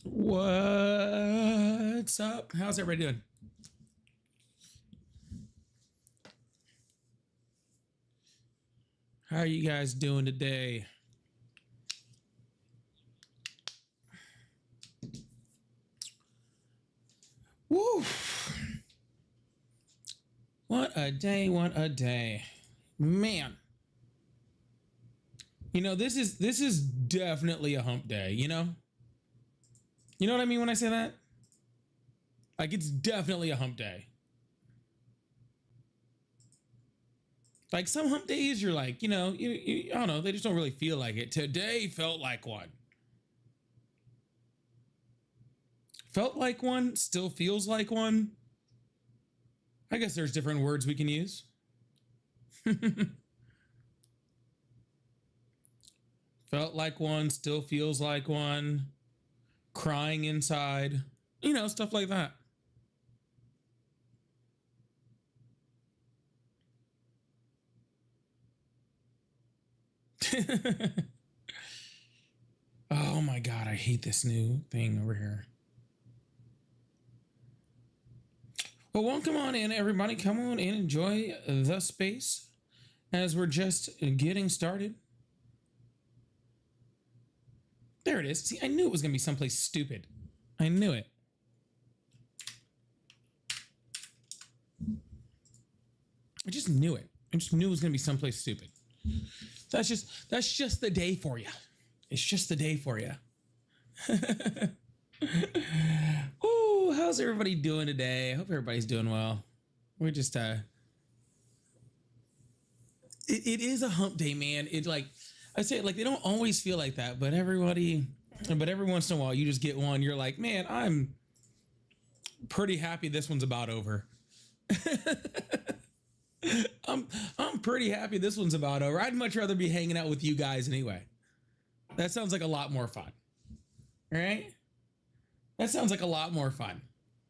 What's up? How's everybody doing? How are you guys doing today? Woo! What a day, what a day. Man. You know, this is definitely a hump day, you know? You know what I mean when I say that? Like, it's definitely a hump day. Like, some hump days, you're like, you know, I don't know, they just don't really feel like it. Today felt like one. Felt like one, still feels like one. I guess there's different words we can use. Felt like one, still feels like one. Crying inside, you know, stuff like that. Oh my God, I hate this new thing over here. Well, welcome on in, everybody. Come on in, enjoy the space as we're just getting started. There it is. See, I knew it was going to be someplace stupid. I knew it. I just knew it. I just knew it was going to be someplace stupid. That's just the day for you. It's just the day for you. Ooh, how's everybody doing today? I hope everybody's doing well. We're just it is a hump day, man. It like I say, like, they don't always feel like that, but every once in a while you just get one. You're like, man, I'm pretty happy this one's about over. I'm pretty happy this one's about over. I'd much rather be hanging out with you guys anyway. That sounds like a lot more fun. Right? That sounds like a lot more fun.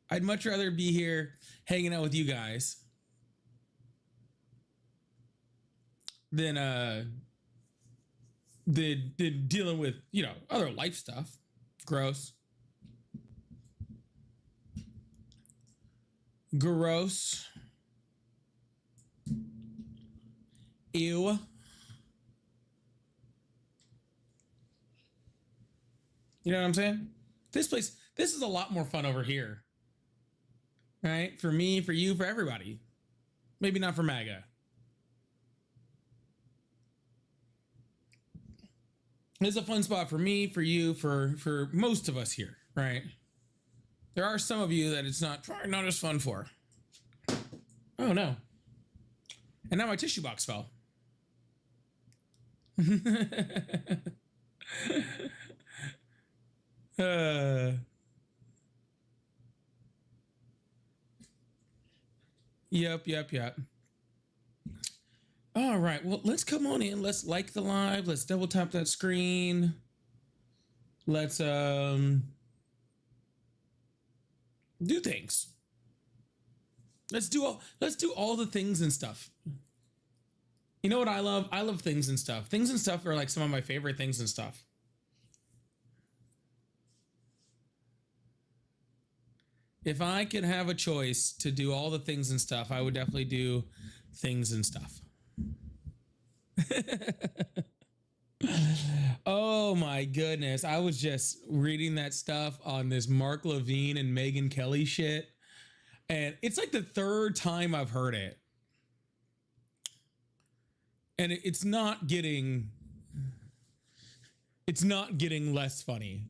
I'd much rather be here hanging out with you guys than dealing with, you know, other life stuff. Gross. Gross. Ew. You know what I'm saying? This is a lot more fun over here. Right? For me, for you, for everybody. Maybe not for MAGA. It's a fun spot for me, for you, for most of us here, right? There are some of you that it's probably not as fun for. Oh no. And now my tissue box fell. Yep. All right, well, let's come on in. Let's like the live. Let's double tap that screen. Let's do things. Let's do all the things and stuff. You know what I love? I love things and stuff. Things and stuff are like some of my favorite things and stuff. If I could have a choice to do all the things and stuff, I would definitely do things and stuff. Oh my goodness. I was just reading that stuff on this Mark Levine and Megyn Kelly shit. And it's like the third time I've heard it. And it's not getting less funny.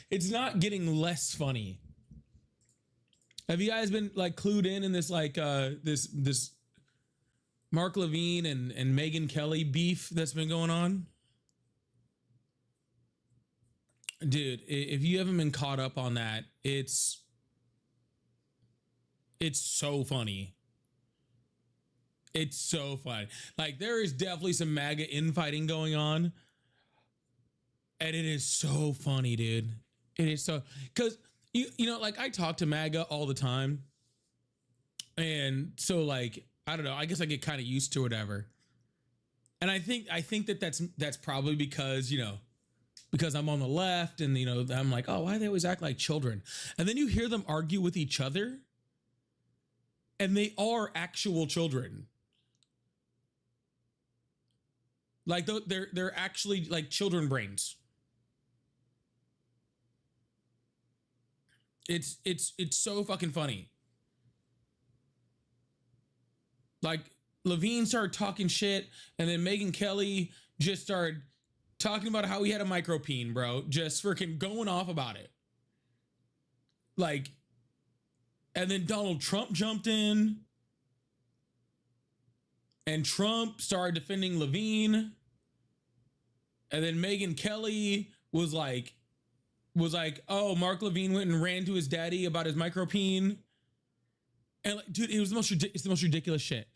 It's not getting less funny. Have you guys been like clued in this like this Mark Levine and Megyn Kelly beef that's been going on? Dude, if you haven't been caught up on that, it's so funny. It's so funny. Like, there is definitely some MAGA infighting going on. And it is so funny, dude. It is so, because you know, like, I talk to MAGA all the time. And so, like, I don't know, I guess I get kind of used to whatever. And I think that's probably because, because I'm on the left and, I'm like, oh, why do they always act like children? And then you hear them argue with each other and they are actual children. Like they're actually like children brains. It's so fucking funny. Like Levine started talking shit, and then Megyn Kelly just started talking about how he had a micropene, bro. Just freaking going off about it. Like, and then Donald Trump jumped in, and Trump started defending Levine, and then Megyn Kelly was like, oh, Mark Levine went and ran to his daddy about his micropene. And like, dude, it's the most ridiculous shit.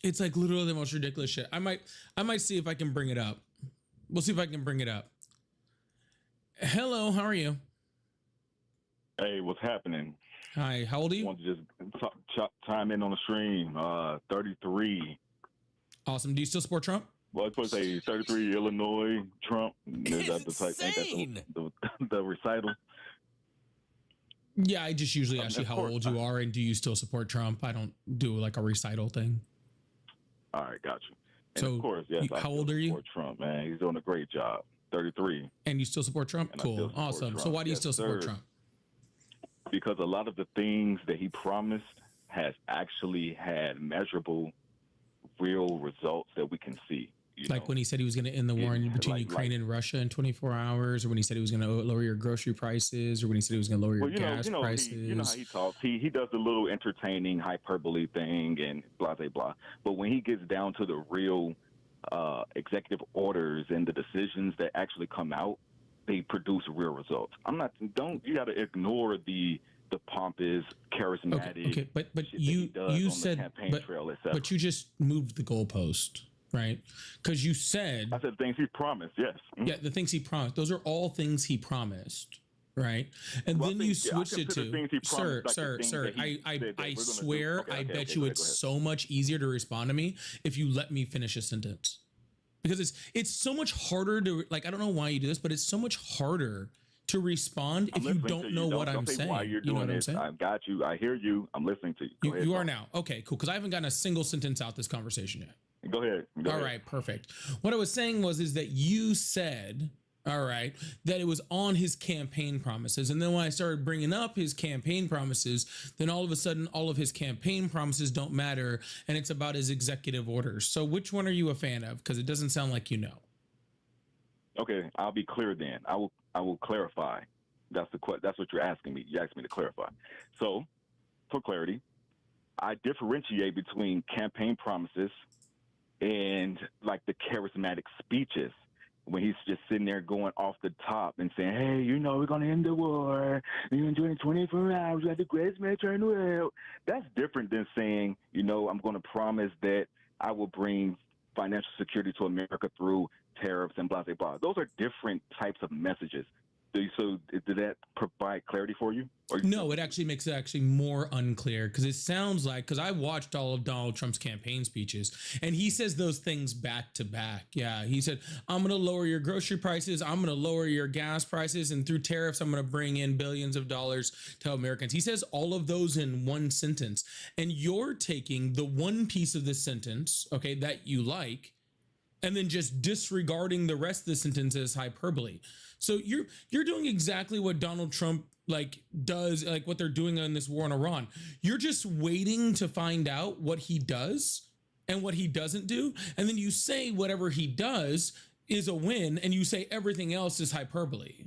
It's like literally the most ridiculous shit. I might see if I can bring it up. We'll see if I can bring it up. Hello, how are you? Hey, what's happening? Hi, how old are you? I want to just chime in on the stream. 33. Awesome. Do you still support Trump? Well, I was supposed to say 33 Illinois Trump. Is that the type? Ain't that the recital? Yeah, I just usually ask you how old you are and do you still support Trump? I don't do like a recital thing. All right, got you. And so, of course, yes. How old are you? Support Trump, man. He's doing a great job. 33. And you still support Trump? And cool, awesome. Trump. So why do you still support Trump? Because a lot of the things that he promised has actually had measurable, real results that we can see. Like when he said he was going to end the war between Ukraine and Russia in 24 hours, or when he said he was going to lower your grocery prices, or when he said he was going to lower your gas prices. You know how he talks. He does the little entertaining hyperbole thing and blah, blah, blah. But when he gets down to the real executive orders and the decisions that actually come out, they produce real results. You got to ignore the pompous, charismatic. Okay, but you said, but you just moved the goalpost. Right, because you said I said the things he promised. Yes. Yeah, the things he promised. Those are all things he promised. Right, and then you switched it to sir. I swear, I bet you it's so much easier to respond to me if you let me finish a sentence, because it's so much harder to I don't know why you do this, but it's so much harder to respond if you don't know what I'm saying. Why you're doing it. I've got you. I hear you. I'm listening to you. You are now. Okay, cool. Because I haven't gotten a single sentence out this conversation yet. Go ahead. All right, perfect. What I was saying is that you said, all right, that it was on his campaign promises. And then when I started bringing up his campaign promises, then all of a sudden, all of his campaign promises don't matter. And it's about his executive orders. So which one are you a fan of? Because it doesn't sound like you know. Okay, I'll be clear then. I will clarify. That's what you're asking me. You asked me to clarify. So, for clarity, I differentiate between campaign promises and like the charismatic speeches when he's just sitting there going off the top and saying, hey, we're going to end the war. We're going to do it in 24 hours. We have the greatest military in the world. That's different than saying, I'm going to promise that I will bring financial security to America through tariffs and blah, blah, blah. Those are different types of messages. So did that provide clarity for you? No, it actually makes it more unclear, because it sounds like, because I watched all of Donald Trump's campaign speeches and he says those things back to back. Yeah, he said, I'm going to lower your grocery prices. I'm going to lower your gas prices. And through tariffs, I'm going to bring in billions of dollars to Americans. He says all of those in one sentence. And you're taking the one piece of this sentence, okay, that you like, and then just disregarding the rest of the sentence as hyperbole. So you're doing exactly what Donald Trump does, like what they're doing on this war in Iran. You're just waiting to find out what he does and what he doesn't do. And then you say whatever he does is a win, and you say everything else is hyperbole.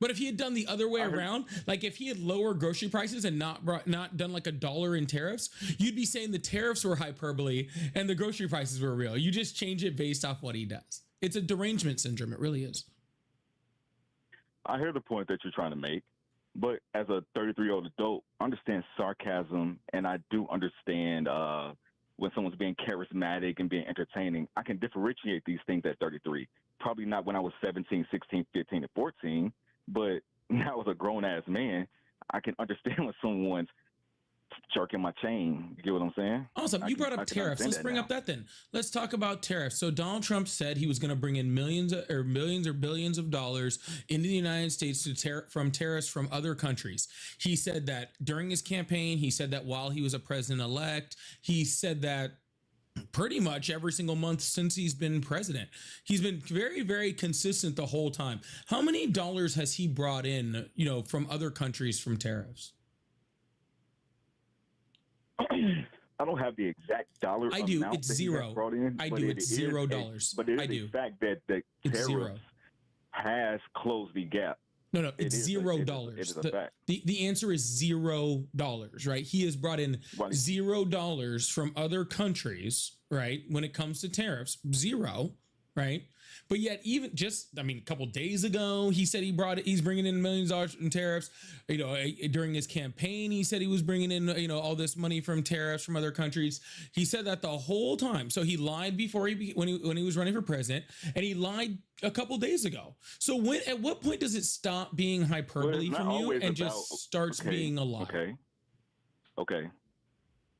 But if he had done the other way around, like if he had lowered grocery prices and not done like $1 in tariffs, you'd be saying the tariffs were hyperbole and the grocery prices were real. You just change it based off what he does. It's a derangement syndrome. It really is. I hear the point that you're trying to make, but as a 33-year-old adult, I understand sarcasm, and I do understand when someone's being charismatic and being entertaining. I can differentiate these things at 33. Probably not when I was 17, 16, 15, and 14, but now as a grown-ass man, I can understand when someone's jerking my chain. You get what I'm saying? Awesome. You brought up tariffs. Let's bring up that then. Let's talk about tariffs. So Donald Trump said he was going to bring in millions or billions of dollars into the United States from tariffs from other countries. He said that during his campaign. He said that while he was a president-elect. He said that pretty much every single month since he's been president. He's been very, very consistent the whole time. How many dollars has he brought in, from other countries from tariffs? I don't have the exact dollar I do. amount It's that zero. He has brought in, I do. It's $0. But it I is do. a fact that the tariffs has closed the gap. No, it's $0. It is a fact. The answer is $0, right? He has brought in $0 from other countries, right? When it comes to tariffs, zero, right? But yet, even a couple days ago, he said he's bringing in millions of dollars in tariffs. During his campaign, he said he was bringing in, all this money from tariffs from other countries. He said that the whole time. So he lied before when he was running for president, and he lied a couple days ago. So at what point does it stop being hyperbole from you and just starts being a lie? Okay.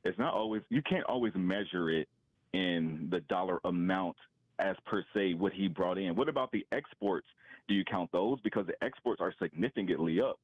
It's not always. You can't always measure it in the dollar amount as per se what he brought in. What about the exports? Do you count those? Because the exports are significantly up.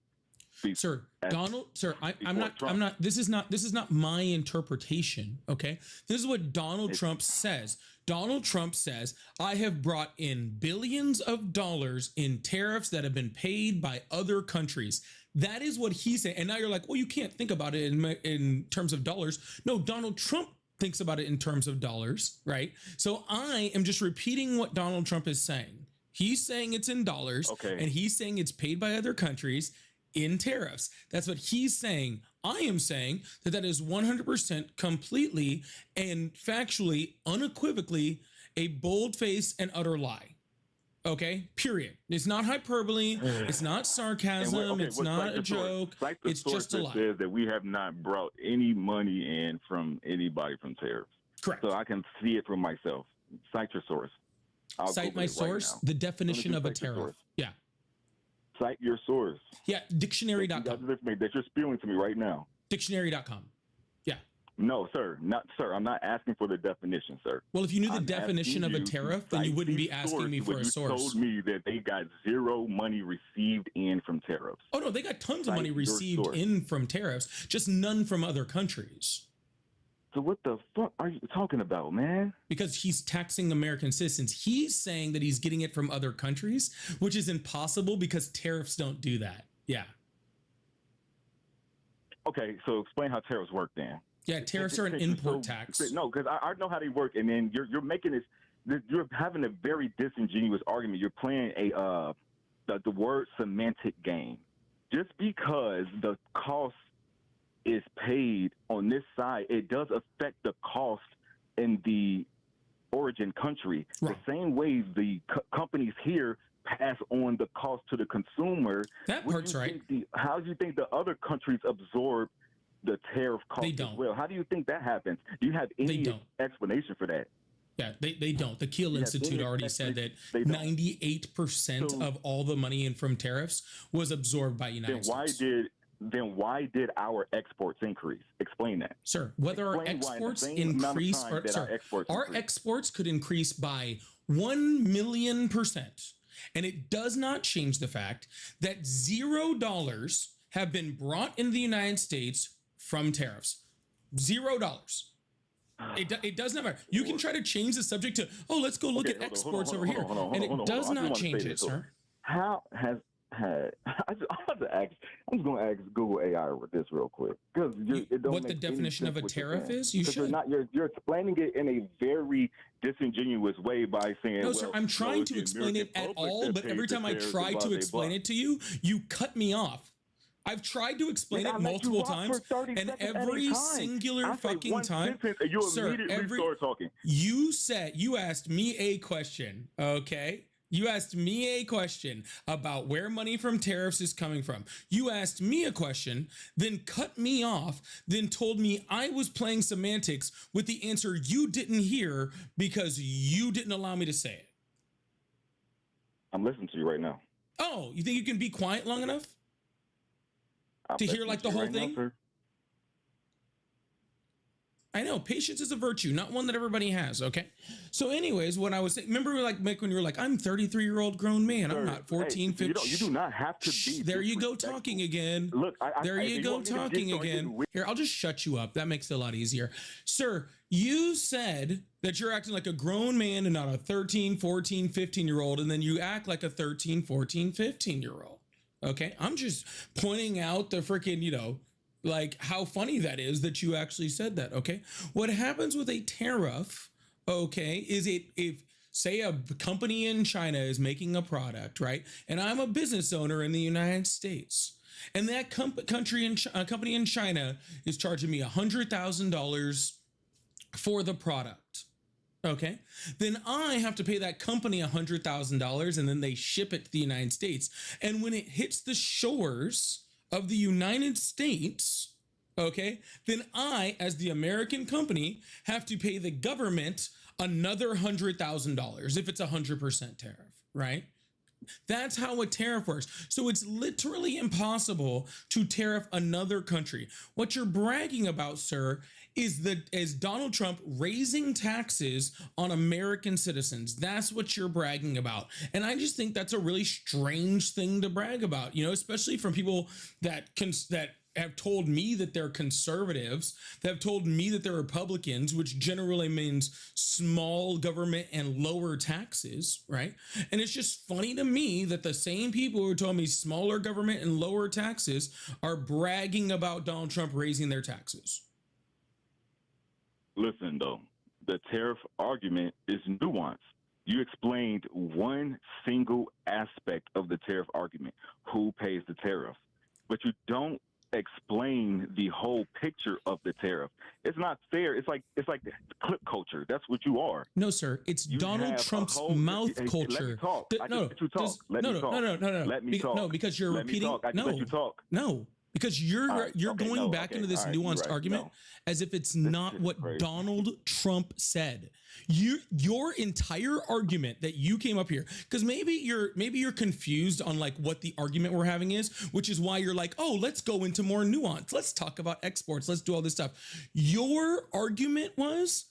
I'm not, this is not my interpretation. Okay. This is what Donald Trump says. Donald Trump says, I have brought in billions of dollars in tariffs that have been paid by other countries. That is what he's saying. And now you're like, well, you can't think about it in terms of dollars. No, Donald Trump thinks about it in terms of dollars, right? So I am just repeating what Donald Trump is saying. He's saying it's in dollars, and he's saying it's paid by other countries in tariffs. That's what he's saying. I am saying that is 100% completely and factually, unequivocally, a bold-faced and utter lie. Okay, period. It's not hyperbole. It's not sarcasm. It's not a joke. It's just a lie. Says that we have not brought any money in from anybody from tariffs. Correct. So I can see it for myself. Cite your source. Cite my source. The definition of a tariff. Yeah. Cite your source. Yeah. Dictionary.com. That you're spewing to me right now. Dictionary.com. Yeah. No, sir. I'm not asking for the definition, sir. Well, if you knew the definition of a tariff, then you wouldn't be asking me for a source. You told me that they got zero money received in from tariffs. Oh, no, they got tons of money received in from tariffs, just none from other countries. So what the fuck are you talking about, man? Because he's taxing American citizens. He's saying that he's getting it from other countries, which is impossible because tariffs don't do that. Yeah. Okay, so explain how tariffs work then. Yeah, tariffs are an import tax. No, because I know how they work, and then you're making this. You're having a very disingenuous argument. You're playing the word semantic game. Just because the cost is paid on this side, it does affect the cost in the origin country. Right. The same way the companies here pass on the cost to the consumer. That part's right. How do you think the other countries absorb the tariff cost they don't. As well? How do you think that happens? Do you have any explanation for that? Yeah, they don't. The Kiel Institute already said that 98% of all the money in from tariffs was absorbed by United States. Then why did our exports increase? Explain that. Sir, whether our exports increase or our exports could increase by 1,000,000%. And it does not change the fact that $0 have been brought into the United States from tariffs. $0. It does not matter. You can try to change the subject to, let's go look at exports over here. And it does not change it, sir. How has I'm just going to ask Google AI with this real quick, because what the definition of a tariff is. You're explaining it in a very disingenuous way by saying, no, sir, I'm trying to explain it at all, but every time I try to explain it to you, you cut me off. I've tried to explain it multiple times, and every singular fucking time, sir, you asked me a question, okay? You asked me a question about where money from tariffs is coming from. You asked me a question, then cut me off, then told me I was playing semantics with the answer you didn't hear because you didn't allow me to say it. I'm listening to you right now. Oh, you think you can be quiet long enough to hear like the whole thing? I know patience is a virtue, not one that everybody has. Okay. So, anyways, what I was saying, remember, like, Mick, when you were like, I'm 33-year-old grown man, Sir, I'm not 14, hey, 15. you do not have to be There you go disrespectful. talking again. Look, There if you you go want me to get talking started again. with- Here, I'll just shut you up. That makes it a lot easier. Sir, you said that you're acting like a grown man and not a 13, 14, 15-year-old, and then you act like a 13, 14, 15-year-old. Okay? I'm just pointing out the freaking, like how funny that is that you actually said that. Okay? What happens with a tariff, okay, is if say a company in China is making a product, right? And I'm a business owner in the United States. And that company in China is charging me $100,000 for the product. Okay. Then I have to pay that company $100,000 and then they ship it to the United States. And when it hits the shores of the United States, okay, then I, as the American company, have to pay the government another $100,000 if it's 100% tariff, right? That's how a tariff works. So it's literally impossible to tariff another country. What you're bragging about, sir, is Donald Trump raising taxes on American citizens. That's what you're bragging about. And I just think that's a really strange thing to brag about, especially from people that have told me that they're conservatives, that have told me that they're Republicans, which generally means small government and lower taxes, right? And it's just funny to me that the same people who told me smaller government and lower taxes are bragging about Donald Trump raising their taxes. Listen, though, the tariff argument is nuanced. You explained one single aspect of the tariff argument, who pays the tariff, but you don't explain the whole picture of the tariff. It's not fair. It's like clip culture. That's what you are. No, sir. It's Donald Trump's mouth culture. Let me talk. Let me talk. No. Let me talk. No, because you're repeating. No, because you're going back into this nuanced argument as if it's not what Donald Trump said. Your entire argument that you came up here, because maybe you're confused on like what the argument we're having is, which is why you're like, oh, let's go into more nuance. Let's talk about exports. Let's do all this stuff. Your argument was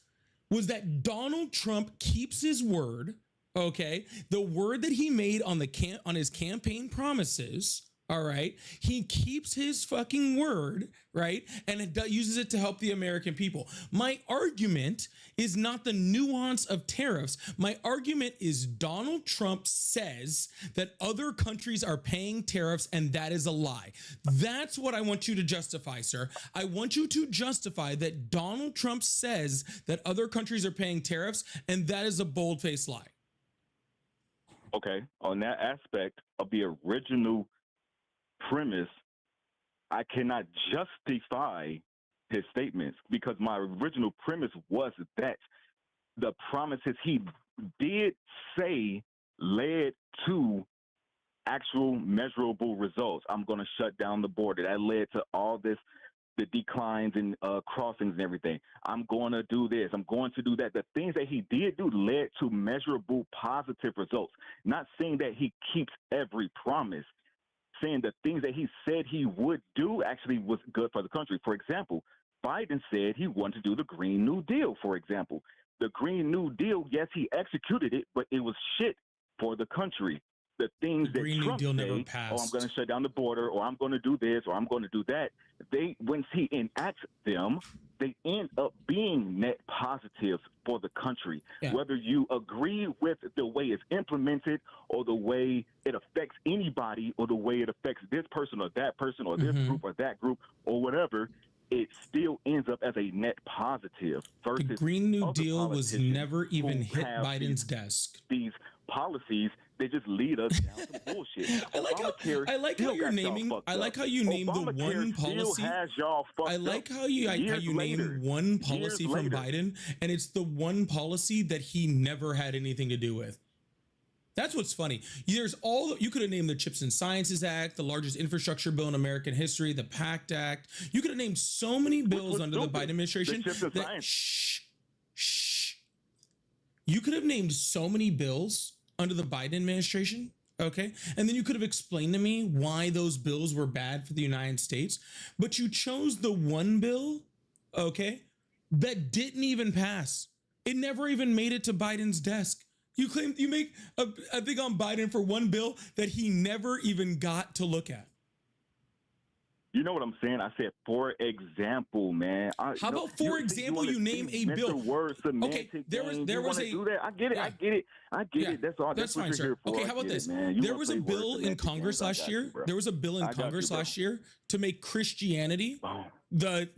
that Donald Trump keeps his word. Okay, the word that he made on his campaign promises. All right. He keeps his fucking word, right? And it uses it to help the American people. My argument is not the nuance of tariffs. My argument is Donald Trump says that other countries are paying tariffs, and that is a lie. That's what I want you to justify, sir. I want you to justify that Donald Trump says that other countries are paying tariffs, and that is a bold-faced lie. Okay. On that aspect of the original premise, I cannot justify his statements because my original premise was that the promises he did say led to actual measurable results. I'm going to shut down the border. That led to all this, the declines in crossings and everything. I'm going to do this. I'm going to do that. The things that he did do led to measurable positive results. Not saying that he keeps every promise, saying the things that he said he would do actually was good for the country. For example, Biden said he wanted to do the Green New Deal, for example. The Green New Deal, yes, he executed it, but it was shit for the country. The things that Trump said, never passed. oh, I'm going to shut down the border, or I'm going to do this, or I'm going to do that, once he enacts them, they end up being net positives for the country. Yeah. Whether you agree with the way it's implemented or the way it affects anybody or the way it affects this person or that person or this group or that group or whatever, it still ends up as a net positive. Versus the Green New Deal was never even hit Biden's desk. These policies, they just lead us down some bullshit. I like how you're naming. I like how you named the one policy. I like how you name one policy from Biden, and it's the one policy that he never had anything to do with. That's what's funny. You could have named the Chips and Sciences Act, the largest infrastructure bill in American history, the PACT Act. You could have named so many bills under the Biden administration. You could have named so many bills under the Biden administration. Okay. And then you could have explained to me why those bills were bad for the United States, but you chose the one bill, okay, that didn't even pass. It never even made it to Biden's desk. You make a thing on Biden for one bill that he never even got to look at. You know what I'm saying? I said, for example, man. How about, for example, you name a bill? Okay, there was a. Do that. I get it. Yeah. I get it. I get it. That's all. That's what fine, you're sir. here for. Okay, how about this? There was a bill in Congress last year. There was a bill in Congress last year to make Christianity the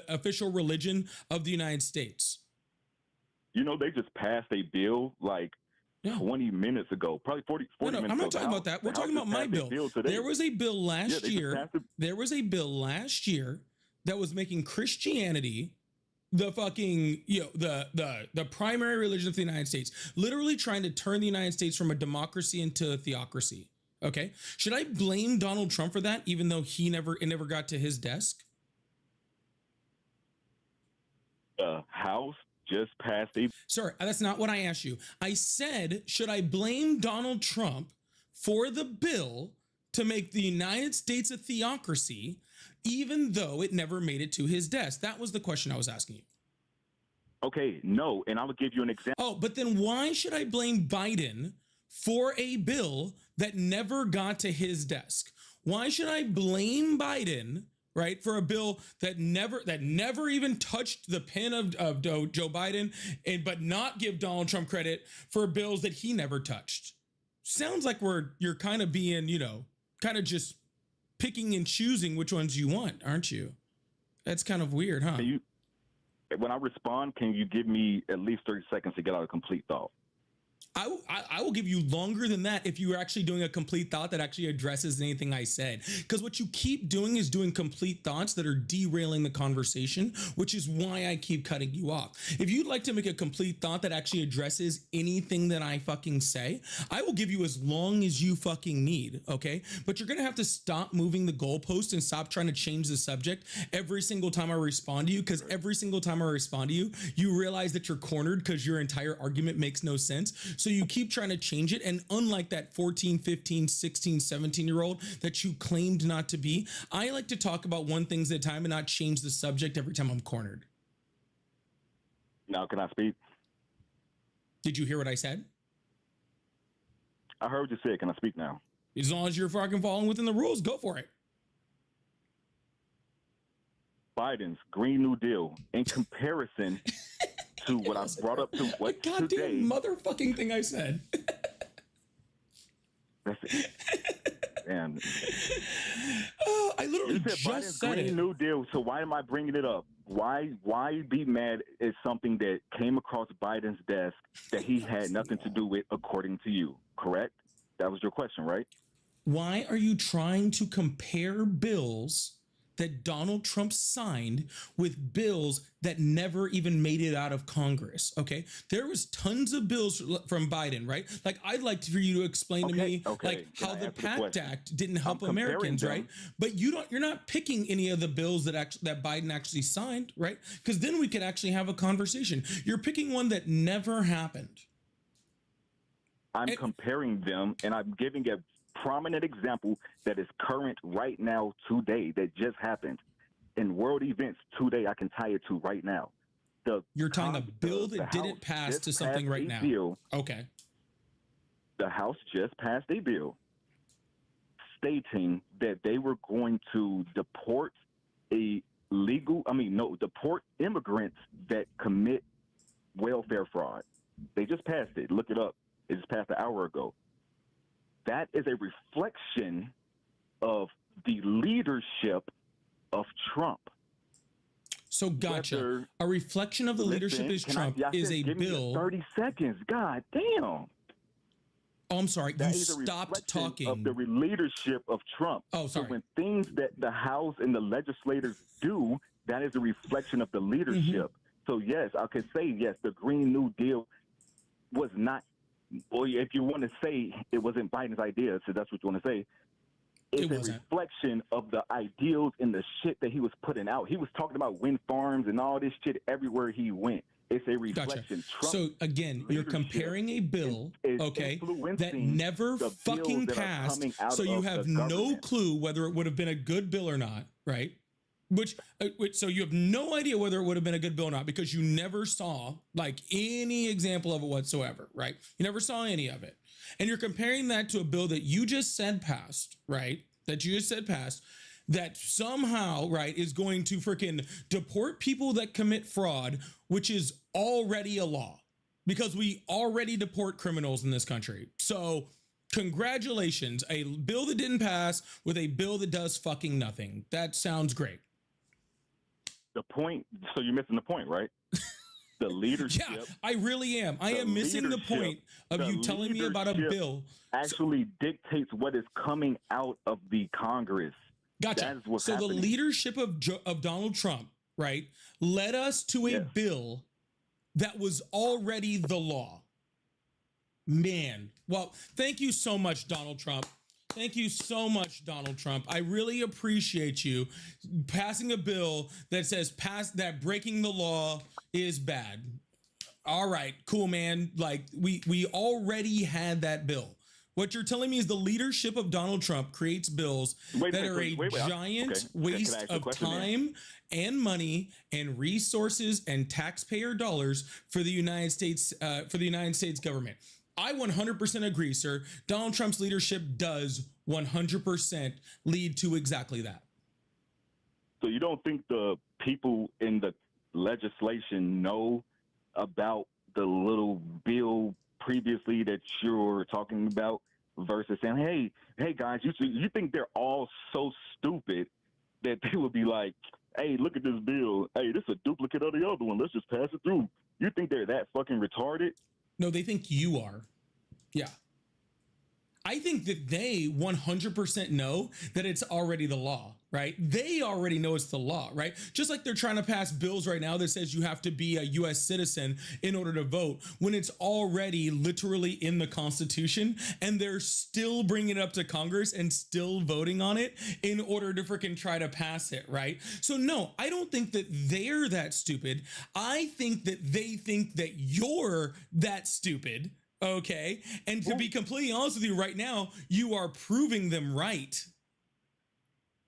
official religion of the United States. You know, they just passed a bill like 20 minutes ago, probably 40 minutes ago. I'm not talking about that. We're talking about my bill. There was a bill last year. There was a bill last year that was making Christianity the fucking, the primary religion of the United States, literally trying to turn the United States from a democracy into a theocracy. Okay. Should I blame Donald Trump for that, even though it never got to his desk? House just passed a. Sir, that's not what I asked you. I said, should I blame Donald Trump for the bill to make the United States a theocracy, even though it never made it to his desk? That was the question I was asking you. Okay, no, and I will give you an example. Oh, but then why should I blame Biden for a bill that never got to his desk? Why should I blame Biden, right, for a bill that never even touched the pen of Joe Biden, but not give Donald Trump credit for bills that he never touched? Sounds like you're kind of being, kind of just picking and choosing which ones you want, aren't you? That's kind of weird, huh? When I respond, can you give me at least 30 seconds to get out a complete thought? I will give you longer than that if you were actually doing a complete thought that actually addresses anything I said. Because what you keep doing is doing complete thoughts that are derailing the conversation, which is why I keep cutting you off. If you'd like to make a complete thought that actually addresses anything that I fucking say, I will give you as long as you fucking need, okay? But you're gonna have to stop moving the goalpost and stop trying to change the subject every single time I respond to you, because every single time I respond to you, you realize that you're cornered because your entire argument makes no sense. So you keep trying to change it. And unlike that 14, 15, 16, 17-year-old that you claimed not to be, I like to talk about one thing at a time and not change the subject every time I'm cornered. Now, can I speak? Did you hear what I said? I heard you say, can I speak now? As long as you're fucking following within the rules, go for it. Biden's Green New Deal in comparison to what I brought up to what goddamn today. Motherfucking thing I said. That's it. And I literally just Biden's said Green it. New Deal. So why am I bringing it up? Why be mad at something that came across Biden's desk that he had nothing to do with, according to you? Correct? That was your question, right? Why are you trying to compare bills that Donald Trump signed with bills that never even made it out of Congress? Okay, there was tons of bills from Biden, right? Like, I'd like for you to explain to me like how the PACT Act didn't help Americans, right? But you're not picking any of the bills that Biden actually signed, right? Because then we could actually have a conversation. You're picking one that never happened. I'm comparing them, and I'm giving a prominent example that is current right now today, that just happened in world events today. I can tie it to right now. You're tying a bill that didn't pass to something right now. Bill, okay. The House just passed a bill stating that they were going to deport deport immigrants that commit welfare fraud. They just passed it. Look it up. It just passed an hour ago. That is a reflection of the leadership of Trump. So gotcha. A reflection of the leadership is Trump is a bill. 30 seconds. God damn. Oh, I'm sorry. You stopped talking. Of the leadership of Trump. Oh, sorry. So when things that the House and the legislators do, that is a reflection of the leadership. So yes, I could say yes, the Green New Deal was not. Well, if you want to say it wasn't Biden's idea, so that's what you want to say. It's a reflection of the ideals and the shit that he was putting out. He was talking about wind farms and all this shit everywhere he went. It's a reflection. Gotcha. So again, you're comparing a bill, that never fucking passed. So you have no clue whether it would have been a good bill or not, right? Which so you have no idea whether it would have been a good bill or not because you never saw like any example of it whatsoever, right? You never saw any of it. And you're comparing that to a bill that you just said passed, right? That you just said passed, that somehow, right, is going to freaking deport people that commit fraud, which is already a law because we already deport criminals in this country. So congratulations, a bill that didn't pass with a bill that does fucking nothing. That sounds great. The point, so you're missing the point, right? The leadership. Yeah, I really am. I am missing the point of you telling me about a bill. Actually dictates what is coming out of the Congress. Gotcha. That is what's so happening. The leadership of Donald Trump, right, led us to a bill that was already the law. Man, well, thank you so much, Donald Trump. Thank you so much, Donald Trump. I really appreciate you passing a bill that says that breaking the law is bad. All right, cool, man. Like we already had that bill. What you're telling me is the leadership of Donald Trump creates bills that are a giant waste of time and money and resources and taxpayer dollars for the United States government. I 100% agree, sir. Donald Trump's leadership does 100% lead to exactly that. So you don't think the people in the legislation know about the little bill previously that you're talking about versus saying, hey guys, you think they're all so stupid that they would be like, hey, look at this bill. Hey, this is a duplicate of the other one. Let's just pass it through. You think they're that fucking retarded? No, they think you are. Yeah. I think that they 100% know that it's already the law, right? They already know it's the law, right? Just like they're trying to pass bills right now that says you have to be a U.S. citizen in order to vote when it's already literally in the Constitution, and they're still bringing it up to Congress and still voting on it in order to freaking try to pass it, right? So no, I don't think that they're that stupid. I think that they think that you're that stupid. Okay. And to be completely honest with you right now, you are proving them right.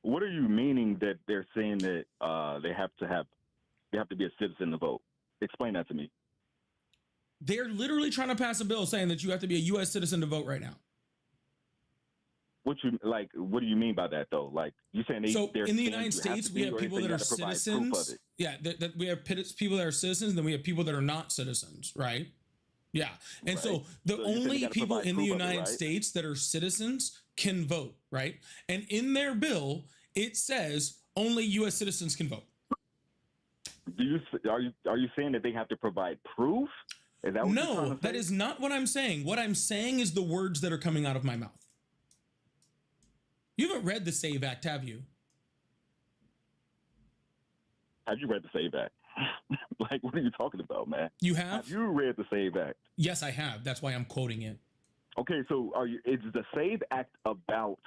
What are you meaning that they're saying that they have to be a citizen to vote? Explain that to me. They're literally trying to pass a bill saying that you have to be a U.S. citizen to vote right now. What do you mean by that though? Like you saying they're in the United States, we have people that are citizens. Yeah, that we have people that are citizens, and then we have people that are not citizens, right? Yeah. And so the only people in the United States that are citizens can vote, right? And in their bill, it says only U.S. citizens can vote. Are you saying that they have to provide proof? Is that what you're trying to say? That is not what I'm saying. What I'm saying is the words that are coming out of my mouth. You haven't read the SAVE Act, have you? Have you read the SAVE Act? Like, what are you talking about, man? You have? Have you read the SAVE Act? Yes, I have. That's why I'm quoting it. Okay, so is the SAVE Act about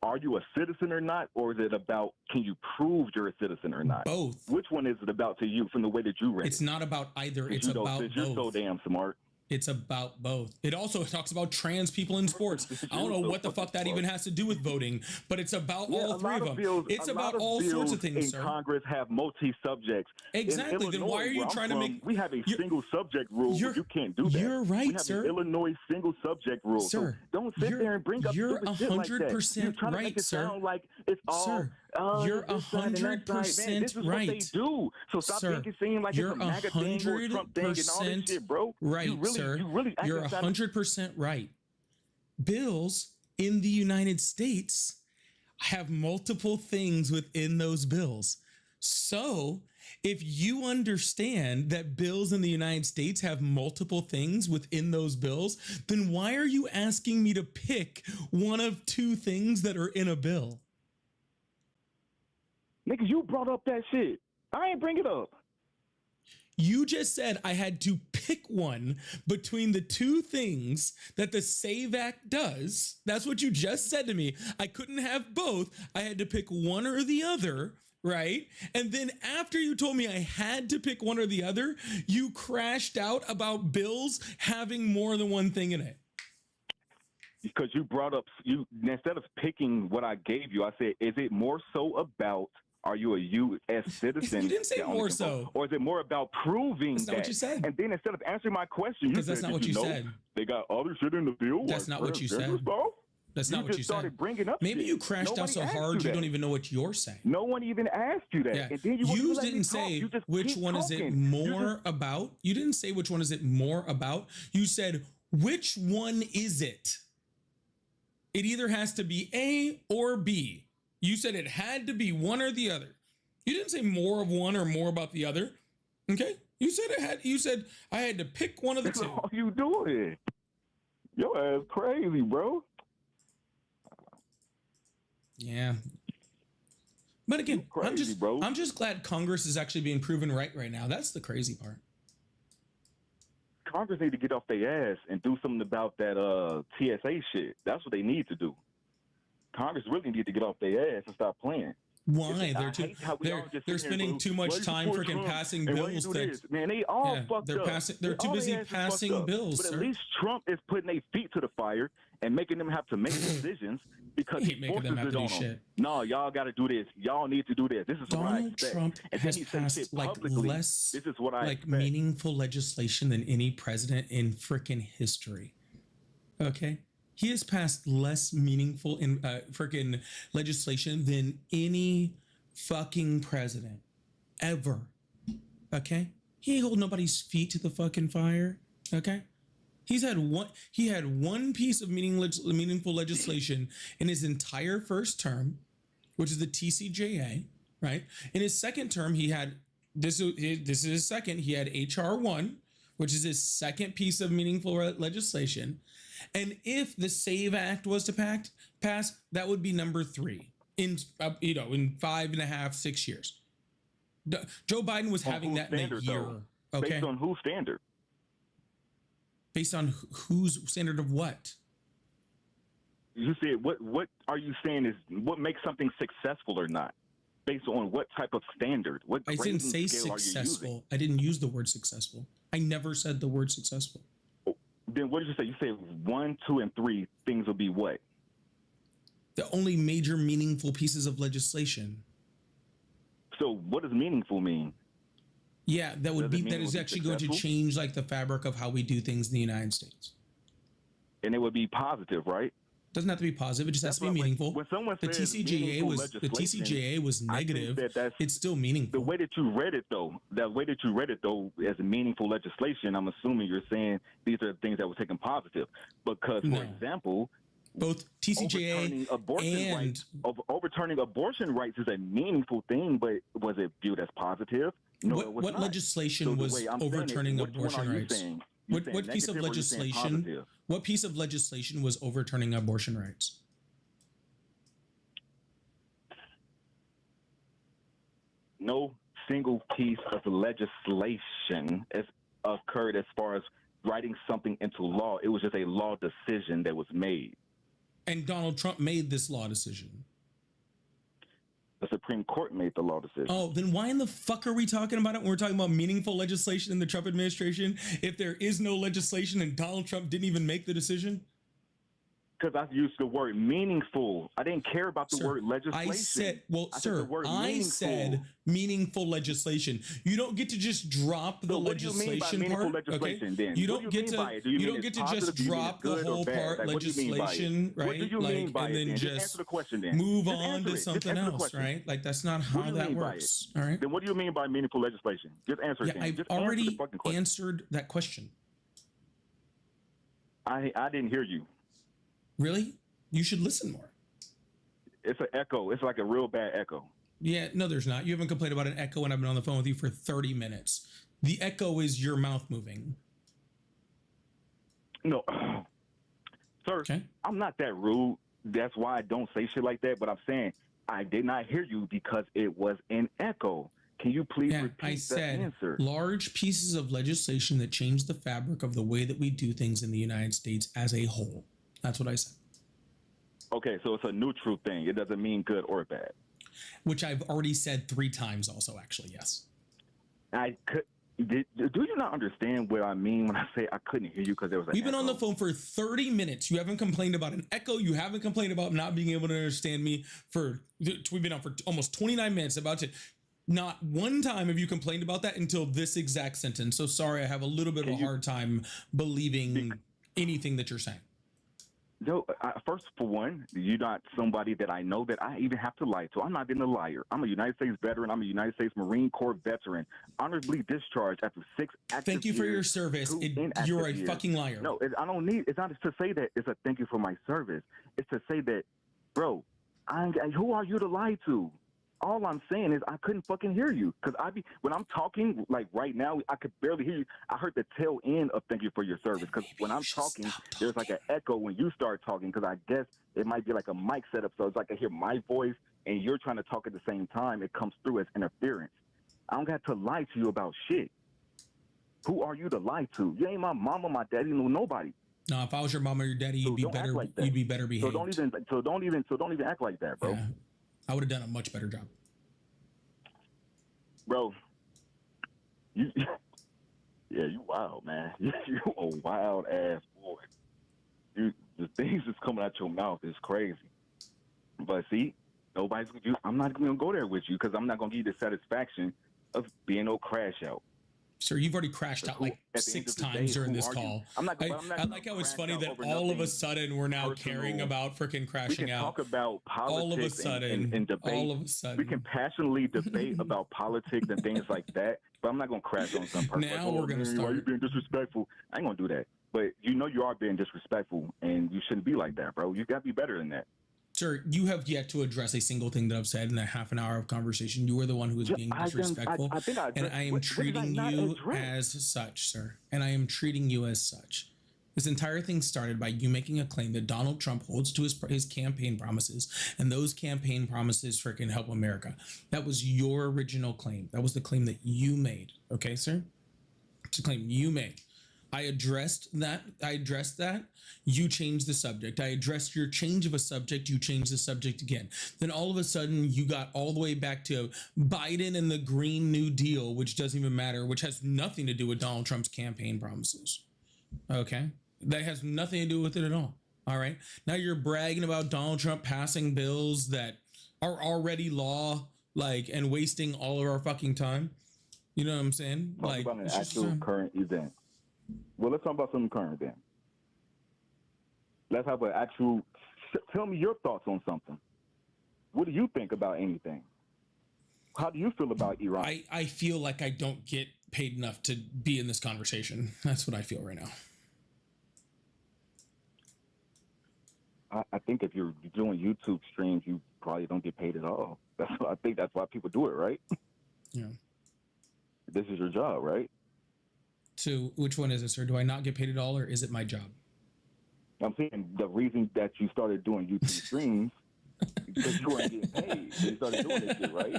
are you a citizen or not, or is it about can you prove you're a citizen or not? Both. Which one is it about to you from the way that you read it? It's not about either. It's about both. You're so damn smart. It's about both. It also talks about trans people in sports. I don't know what the fuck that even has to do with voting, but it's about all three of them. It's about all sorts of things, sir. Congress have multi-subjects. Exactly. Then why are you trying to make... We have a single subject rule. You can't do that. You're right, sir. We have an Illinois single subject rule. Sir, so don't sit there and bring up stupid shit like that. You're 100% right, sir. Sound like it's all... Sir, you're 100% right. This is what they do. So stop making it seem like it's a MAGA thing or a Trump thing and all this shit, bro. Right, sir. You're 100% right. Bills in the United States have multiple things within those bills. So if you understand that bills in the United States have multiple things within those bills, then why are you asking me to pick one of two things that are in a bill? Nigga, you brought up that shit. I ain't bring it up. You just said I had to pick one between the two things that the SAVE Act does. That's what you just said to me. I couldn't have both. I had to pick one or the other, right? And then after you told me I had to pick one or the other, you crashed out about bills having more than one thing in it. Because you brought up, instead of picking what I gave you, I said, is it more so about Are you a U.S. citizen? You didn't say more so. Or is it more about proving That's not that? what you said. And then instead of answering my question, you Because said, that's not what you said. They got other shit in the bill. That's not what you said. That's not what you said. Started bringing up Maybe shit. you crashed out so hard you don't even know what you're saying. No one even asked you that. Yeah. And then you didn't say which one is it more about. You didn't say which one is it more about. You said, which one is it? It either has to be A or B. You said it had to be one or the other. You didn't say more of one or more about the other. Okay? You said it had. You said I had to pick one of the two. That's all you doing. Your ass crazy, bro. Yeah. But again, crazy, I'm just glad Congress is actually being proven right now. That's the crazy part. Congress need to get off their ass and do something about that TSA shit. That's what they need to do. Congress really need to get off their ass and stop playing. Why? They're spending too much time freaking passing bills. Man, they all fucked up. They're too busy passing bills. But at least Trump is putting their feet to the fire and making them have to make decisions because he forces it on them. No, y'all got to do this. Y'all need to do this. This is what I expect. Donald Trump has passed like less meaningful legislation than any president in freaking history. Okay? He has passed less meaningful in freaking legislation than any fucking president ever. Okay? He ain't hold nobody's feet to the fucking fire. Okay? He had one piece of meaningful legislation in his entire first term, which is the TCJA, right? In his second term, he had this is his second. He had HR 1, which is his second piece of meaningful legislation. And if the SAVE Act was to pass, that would be number 3 in 5.5, 6 years. Joe Biden was having that in a year. Okay. Based on whose standard? Based on whose standard of what? You said what are you saying is what makes something successful or not? Based on what type of standard? What I didn't say successful. I didn't use the word successful. I never said the word successful. Then what did you say? You said 1, 2, and 3 things will be what? The only major meaningful pieces of legislation. So what does meaningful mean? Yeah, that is actually going to change like the fabric of how we do things in the United States. And it would be positive, right? Doesn't have to be positive. It just has to be meaningful. When someone the TCJA was negative. It's still meaningful. The way that you read it, though, as meaningful legislation, I'm assuming you're saying these are things that were taken positive. Because, for example, both TCJA overturning abortion rights is a meaningful thing, but was it viewed as positive? No, it was not. What legislation was overturning abortion rights? What piece of legislation? What piece of legislation was overturning abortion rights? No single piece of legislation has occurred as far as writing something into law. It was just a law decision that was made. And Donald Trump made this law decision. The Supreme Court made the law decision. Oh, then why in the fuck are we talking about it when we're talking about meaningful legislation in the Trump administration if there is no legislation and Donald Trump didn't even make the decision? Because I used the word meaningful. I didn't care about the word legislation. I said meaningful legislation. You don't get to just drop the legislation part. Okay? You don't get to just drop the whole part legislation, right? What do you mean by and then just answer the question then. Move on to something else, right? Like that's not how that works. All right. Then what do you mean by meaningful legislation? Just answer it. I've already answered that question. I didn't hear you. Really? You should listen more. It's an echo. It's like a real bad echo. Yeah, no, there's not. You haven't complained about an echo when I've been on the phone with you for 30 minutes. The echo is your mouth moving. No. Sir, okay. I'm not that rude. That's why I don't say shit like that. But I'm saying I did not hear you because it was an echo. Can you please repeat the answer? Large pieces of legislation that change the fabric of the way that we do things in the United States as a whole. That's what I said. Okay, so it's a neutral thing. It doesn't mean good or bad. Which I've already said 3 times also, actually, yes. do you not understand what I mean when I say I couldn't hear you because there was an We've been on the echo? phone for 30 minutes. You haven't complained about an echo. You haven't complained about not being able to understand me we've been on for almost 29 minutes about to. Not one time have you complained about that until this exact sentence. So sorry, I have a little bit of a hard time believing anything that you're saying. No, first, for one, you're not somebody that I know that I even have to lie to. I'm not being a liar. I'm a United States veteran. I'm a United States Marine Corps veteran, honorably discharged after 6 active Thank you for years, your service. 2 You're a inactive years. fucking liar. No, I don't need. It's not to say that it's a thank you for my service. It's to say that, bro, who are you to lie to? All I'm saying is I couldn't fucking hear you because when I'm talking like right now, I could barely hear you. I heard the tail end of thank you for your service because when I'm talking, there's like an echo when you start talking because I guess it might be like a mic setup, so it's like I hear my voice and you're trying to talk at the same time. It comes through as interference. I don't got to lie to you about shit. Who are you to lie to? You ain't my mama, my daddy, nobody. No, if I was your mom or your daddy, you'd be better. Like you'd be better behaved. So don't even act like that, bro. Yeah. I would have done a much better job. Bro, you wild, man. You a wild ass boy. The things that's coming out your mouth is crazy. But see, I'm not gonna go there with you because I'm not gonna give you the satisfaction of being no crash out. Sir, you've already crashed out like 6 times during this call. I like how it's funny that all of a sudden we're now caring about freaking crashing out. We can talk about politics all of a sudden, and debate. All of a sudden. We can passionately debate about politics and things like that, but I'm not going to crash on some person. Now we're going to start. Why are you being disrespectful? I ain't going to do that. But you know you are being disrespectful, and you shouldn't be like that, bro. You got to be better than that. Sir, you have yet to address a single thing that I've said in a half an hour of conversation. You were the one who was being disrespectful. And I am treating you as such, sir. And I am treating you as such. This entire thing started by you making a claim that Donald Trump holds to his campaign promises, and those campaign promises freaking help America. That was your original claim. That was the claim that you made. Okay, sir? It's a claim you made. I addressed that. You changed the subject. I addressed your change of a subject. You changed the subject again. Then all of a sudden you got all the way back to Biden and the Green New Deal, which doesn't even matter, which has nothing to do with Donald Trump's campaign promises. Okay. That has nothing to do with it at all. All right. Now you're bragging about Donald Trump passing bills that are already law, and wasting all of our fucking time. You know what I'm saying? Talk about an actual current event. Well, let's talk about some current event. Let's have an actual. Tell me your thoughts on something. What do you think about anything? How do you feel about Iran? I feel like I don't get paid enough to be in this conversation. That's what I feel right now. I think if you're doing YouTube streams, you probably don't get paid at all. I think that's why people do it, right? Yeah. This is your job, right? So which one is it, sir? Do I not get paid at all, or is it my job? I'm saying the reason that you started doing YouTube streams because you weren't getting paid. So you started doing this shit, right?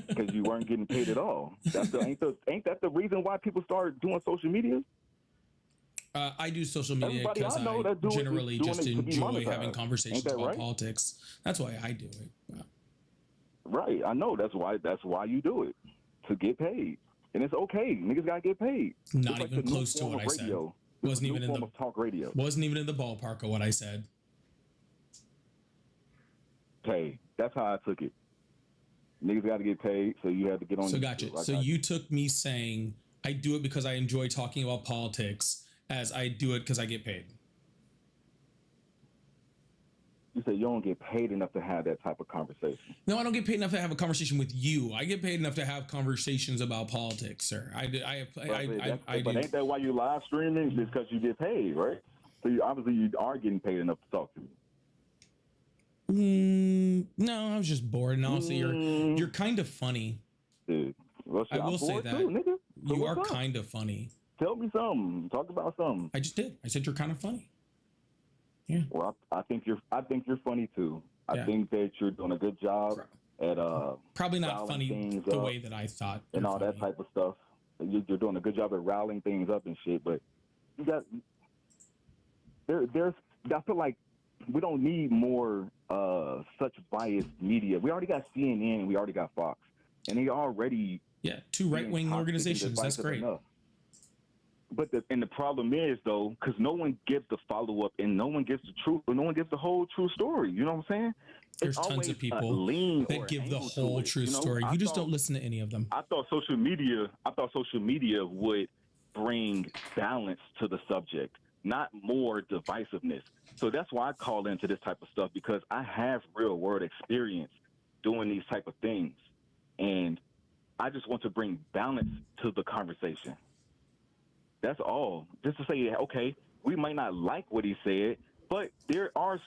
Because you weren't getting paid at all. Ain't that the reason why people started doing social media? I do social media because I generally just enjoy having conversations about politics. That's why I do it. Yeah. Right, I know. That's why you do it, to get paid. And it's okay. Niggas gotta get paid. Not even close to what I said. Wasn't even in the talk radio. Wasn't even in the ballpark of what I said. Okay, that's how I took it. Niggas got to get paid, so you had to get on. So gotcha. So you took me saying I do it because I enjoy talking about politics, as I do it because I get paid. You said you don't get paid enough to have that type of conversation. No, I don't get paid enough to have a conversation with you. I get paid enough to have conversations about politics, sir. But ain't that why you live streaming? It's because you get paid, right? So obviously you are getting paid enough to talk to me. No, I was just bored. And honestly, you're kind of funny. Dude, well, I will say that. Too, nigga. So you are kind of funny. Tell me something. Talk about something. I just did. I said you're kind of funny. Yeah. Well, I think you're funny too. I think that you're doing a good job at probably not funny the way that I thought and all funny. That type of stuff. You're doing a good job at rallying things up and shit. But you got there's I feel like we don't need more such biased media. We already got CNN and we already got Fox, and they already Yeah, two being right-wing toxic and organizations. That's divisive great. enough. But the problem is though, because no one gives the follow up and no one gives the truth, but no one gives the whole true story. You know what I'm saying? It's There's tons always of a people lean that or give the angle whole to it. true You know, story. You just don't listen to any of them. I thought social media would bring balance to the subject, not more divisiveness. So that's why I call into this type of stuff, because I have real world experience doing these type of things, and I just want to bring balance to the conversation. That's all. Just to say, okay, we might not like what he said, but there are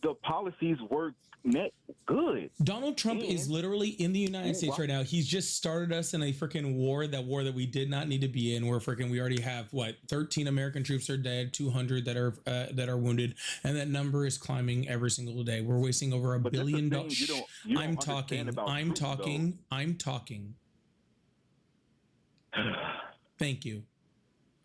the policies were met good. Donald Trump is literally in the United States right now. He's just started us in a freaking war that we did not need to be in. Where we already have 13 American troops are dead, 200 that are wounded, and that number is climbing every single day. We're wasting over $1 billion. I'm talking. Thank you.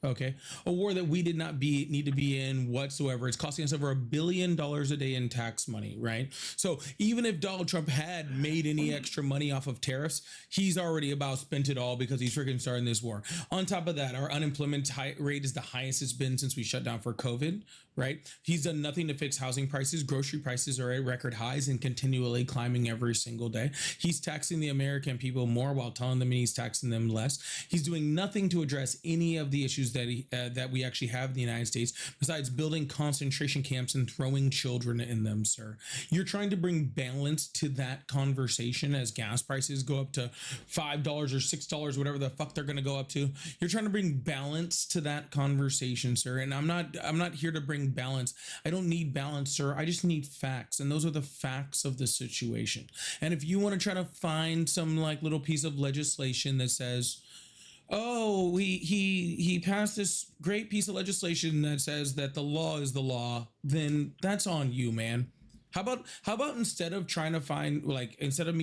Okay, a war that we did not need to be in whatsoever. It's costing us over $1 billion a day in tax money, right? So even if Donald Trump had made any extra money off of tariffs, he's already about spent it all because he's freaking starting this war. On top of that, our unemployment rate is the highest it's been since we shut down for COVID, right? He's done nothing to fix housing prices. Grocery prices are at record highs and continually climbing every single day. He's taxing the American people more while telling them he's taxing them less. He's doing nothing to address any of the issues that we actually have in the United States, besides building concentration camps and throwing children in them, sir. You're trying to bring balance to that conversation as gas prices go up to $5 or $6, whatever the fuck they're going to go up to. You're trying to bring balance to that conversation, sir. And I'm not here to bring balance. I don't need balance, sir. I just need facts, and those are the facts of the situation. And if you want to try to find some little piece of legislation that says, oh, he passed this great piece of legislation that says that the law is the law, then that's on you, man. How about instead of me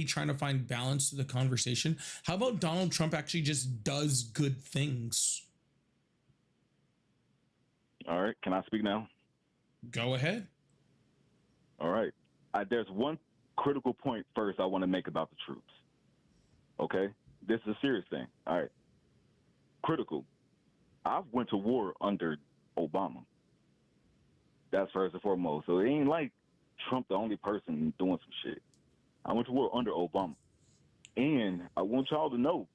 trying to find balance to the conversation, how about Donald Trump actually just does good things? All right, can I speak now? Go ahead. All right. There's one critical point first I want to make about the troops. Okay? This is a serious thing. All right. Critical. I went to war under Obama. That's first and foremost. So it ain't like Trump the only person doing some shit. I went to war under Obama. And I want y'all to know,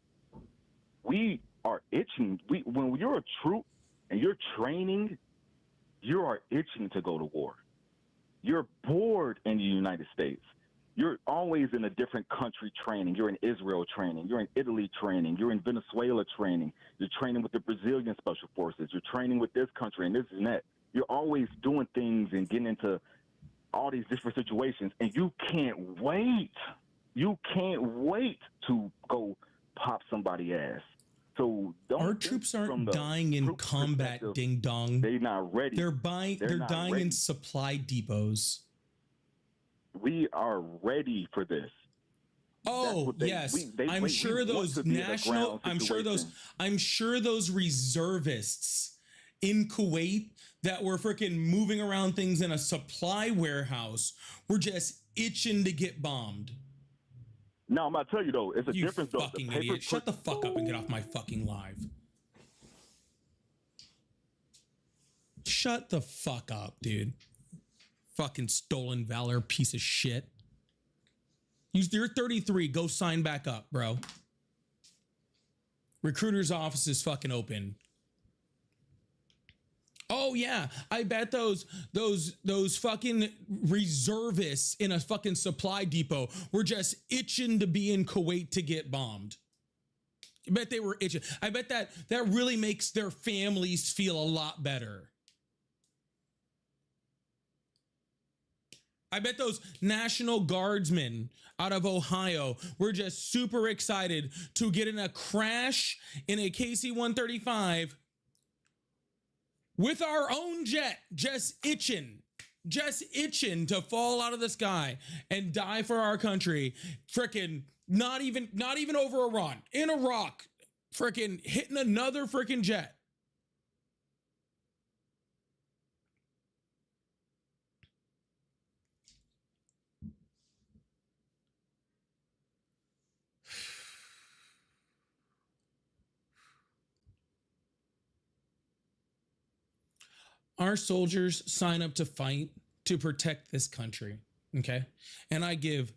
we are itching. When you're a troop and you're training, you are itching to go to war. You're bored in the United States. You're always in a different country training. You're in Israel training. You're in Italy training. You're in Venezuela training. You're training with the Brazilian Special Forces. You're training with this country and this and that. You're always doing things and getting into all these different situations, and you can't wait. You can't wait to go pop somebody's ass. So our troops aren't dying in combat, ding dong. They're not ready. They're dying in supply depots. We are ready for this. Oh, yes. I'm sure those reservists in Kuwait that were freaking moving around things in a supply warehouse were just itching to get bombed. No, I'm about to tell you though, it's a difference though. You fucking idiot. Shut the fuck up and get off my fucking live. Shut the fuck up, dude. Fucking stolen valor piece of shit. You're 33. Go sign back up, bro. Recruiter's office is fucking open. Oh yeah, I bet those fucking reservists in a fucking supply depot were just itching to be in Kuwait to get bombed. I bet they were itching. I bet that really makes their families feel a lot better. I bet those National Guardsmen out of Ohio were just super excited to get in a crash in a KC-135 with our own jet, just itching to fall out of the sky and die for our country. Frickin' not even over Iran, in Iraq, frickin' hitting another frickin' jet. our soldiers sign up to fight to protect this country. Okay. And I give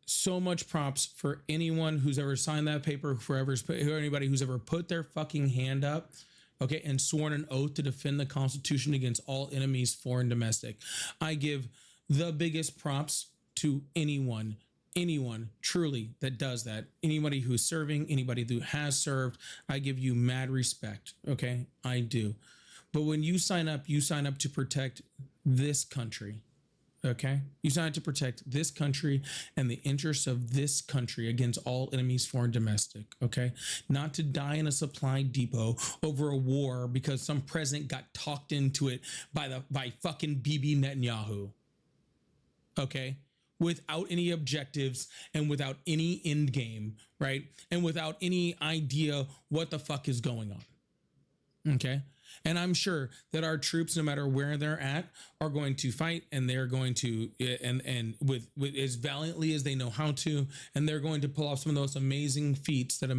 so much props for anyone who's ever signed that paper, anybody who's ever put their fucking hand up, okay, and sworn an oath to defend the Constitution against all enemies, foreign, domestic. I give the biggest props to anyone truly that does that. Anybody who's serving, anybody who has served, I give you mad respect, okay? I do. But when you sign up to protect this country. Okay, you signed to protect this country and the interests of this country against all enemies, foreign, domestic. Okay, not to die in a supply depot over a war because some president got talked into it by fucking Bibi Netanyahu. Okay, without any objectives and without any end game, right? And without any idea what the fuck is going on. Okay. And I'm sure that our troops, no matter where they're at, are going to fight, and they're going to, and with as valiantly as they know how to, and they're going to pull off some of those amazing feats that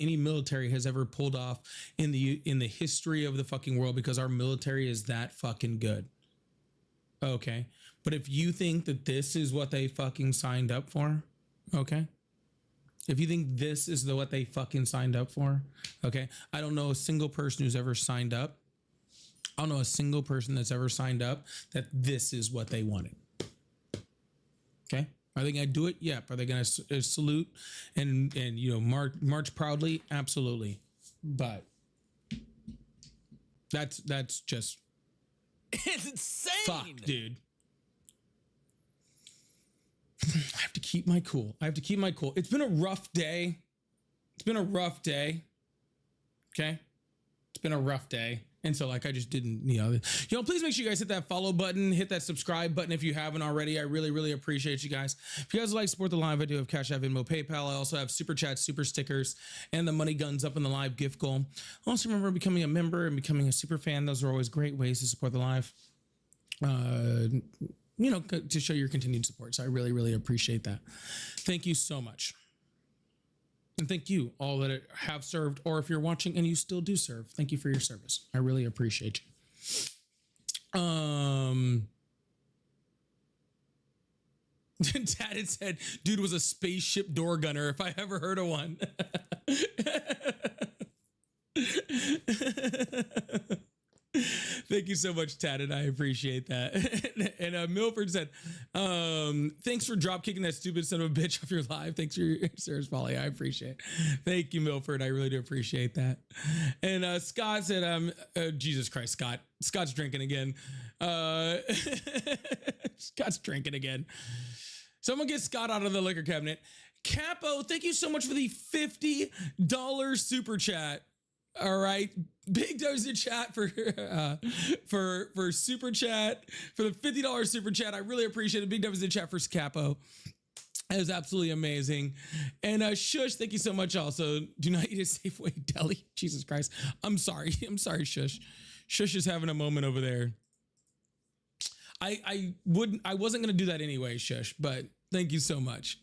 any military has ever pulled off in the history of the fucking world, because our military is that fucking good. Okay, but if you think that this is what they fucking signed up for, okay. If you think this is what they fucking signed up for, okay, I don't know a single person who's ever signed up. I don't know a single person that's ever signed up that this is what they wanted. Okay, are they going to do it? Yep. Are they going to salute and march proudly? Absolutely. But that's just it's insane. Fuck, dude. I have to keep my cool. It's been a rough day. Okay. It's been a rough day. And so I just didn't, please make sure you guys hit that follow button, hit that subscribe button if you haven't already. I really, really appreciate you guys. If you guys would like to support the live, I do have Cash App, Venmo, PayPal. I also have super chats, super stickers, and the money guns up in the live gift goal. Also remember becoming a member and becoming a super fan. Those are always great ways to support the live. To show your continued support. So I really, really appreciate that. Thank you so much. And thank you all that have served, or if you're watching and you still do serve, thank you for your service. I really appreciate you. Dad had said, dude was a spaceship door gunner if I ever heard of one. Thank you so much, Tad, I appreciate that. And Milford said, thanks for drop kicking that stupid son of a bitch off your live. Thanks for your service, Polly. I appreciate it. Thank you, Milford. I really do appreciate that. And Scott said, Jesus Christ, Scott. Scott's drinking again. Scott's drinking again. Someone get Scott out of the liquor cabinet. Capo, thank you so much for the $50 super chat. All right, big dose of chat for super chat, for the $50 super chat. I really appreciate it. Big dose of chat for Capo. That was absolutely amazing. And Shush, thank you so much. Also, do not eat a Safeway deli. Jesus Christ, I'm sorry, Shush. Shush is having a moment over there. I wasn't gonna do that anyway, Shush, but thank you so much.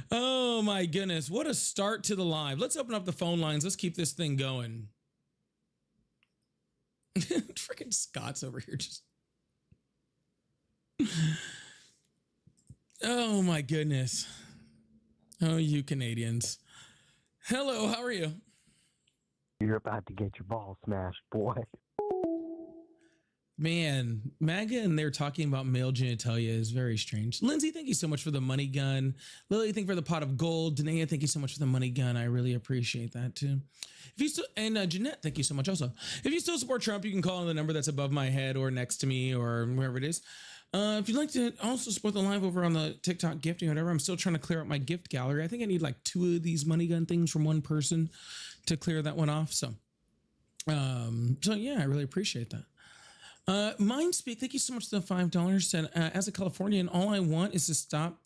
Oh my goodness, what a start to the live. Let's open up the phone lines. Let's keep this thing going. Freaking Scott's over here just. Oh my goodness. Oh, you Canadians. Hello, how are you? You're about to get your ball smashed, boy. Man, MAGA and they're talking about male genitalia is very strange. Lindsay, thank you so much for the money gun. Lily, thank you for the pot of gold. Danae, thank you so much for the money gun. I really appreciate that too. If you still, and Jeanette, thank you so much also. If you still support Trump, you can call on the number that's above my head or next to me or wherever it is. If you'd like to also support the live over on the TikTok gifting or whatever, I'm still trying to clear out my gift gallery. I think I need like 2 of these money gun things from one person to clear that one off. So yeah, I really appreciate that. Mindspeak, thank you so much for the $5. And as a Californian, all I want is to stop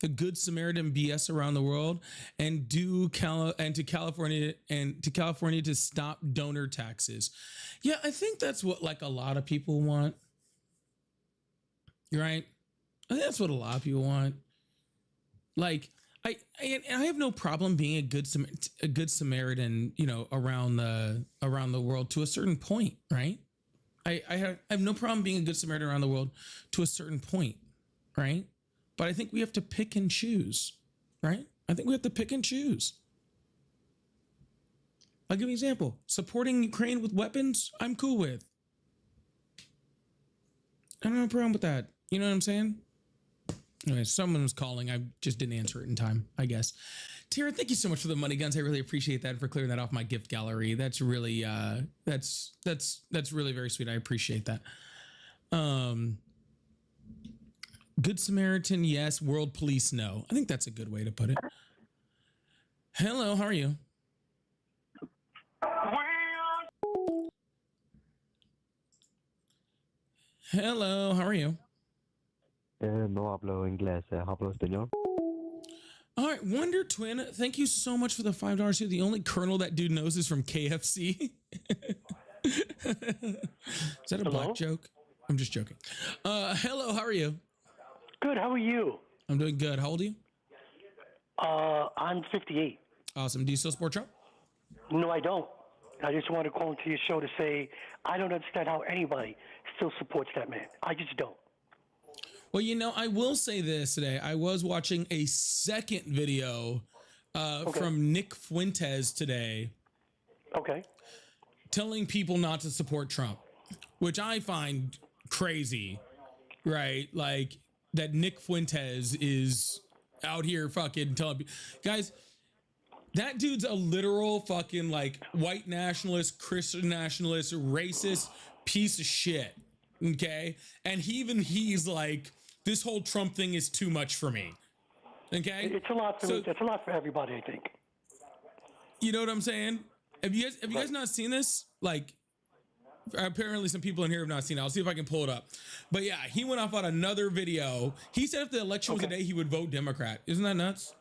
the Good Samaritan BS around the world and to California to stop donor taxes. Yeah, I think that's what like a lot of people want. Right? I think that's what a lot of people want. Like, I have no problem being a good Samaritan, you know, around the world to a certain point, right? I have no problem being a good Samaritan around the world to a certain point, right? But I think we have to pick and choose, right? I think we have to pick and choose. I'll give you an example. Supporting Ukraine with weapons, I'm cool with. I don't have a problem with that. You know what I'm saying? Anyway, someone was calling. I just didn't answer it in time, I guess. Tara, thank you so much for the money guns. I really appreciate that and for clearing that off my gift gallery. That's really that's really very sweet. I appreciate that. Good Samaritan, yes. World police, no. I think that's a good way to put it. Hello, how are you? Hello, how are you? No hablo inglés, hablo español. All right, Wonder Twin, thank you so much for the $5 here. The only kernel that dude knows is from KFC. Is that a black joke? I'm just joking. Hello, how are you? Good, how are you? I'm doing good. How old are you? I'm 58. Awesome. Do you still support Trump? No, I don't. I just want to call into your show to say I don't understand how anybody still supports that man. I just don't. Well, you know, I will say this today. I was watching a second video from Nick Fuentes today. Okay. Telling people not to support Trump, which I find crazy, right? Like that Nick Fuentes is out here fucking telling people, guys, that dude's a literal fucking like white nationalist, Christian nationalist, racist piece of shit. Okay. And he's like, this whole Trump thing is too much for me. Okay. It's a lot for me. It's a lot for everybody, I think. You know what I'm saying? Have you guys not seen this? Like, apparently some people in here have not seen it. I'll see if I can pull it up. But yeah, he went off on another video. He said if the election was today, he would vote Democrat. Isn't that nuts?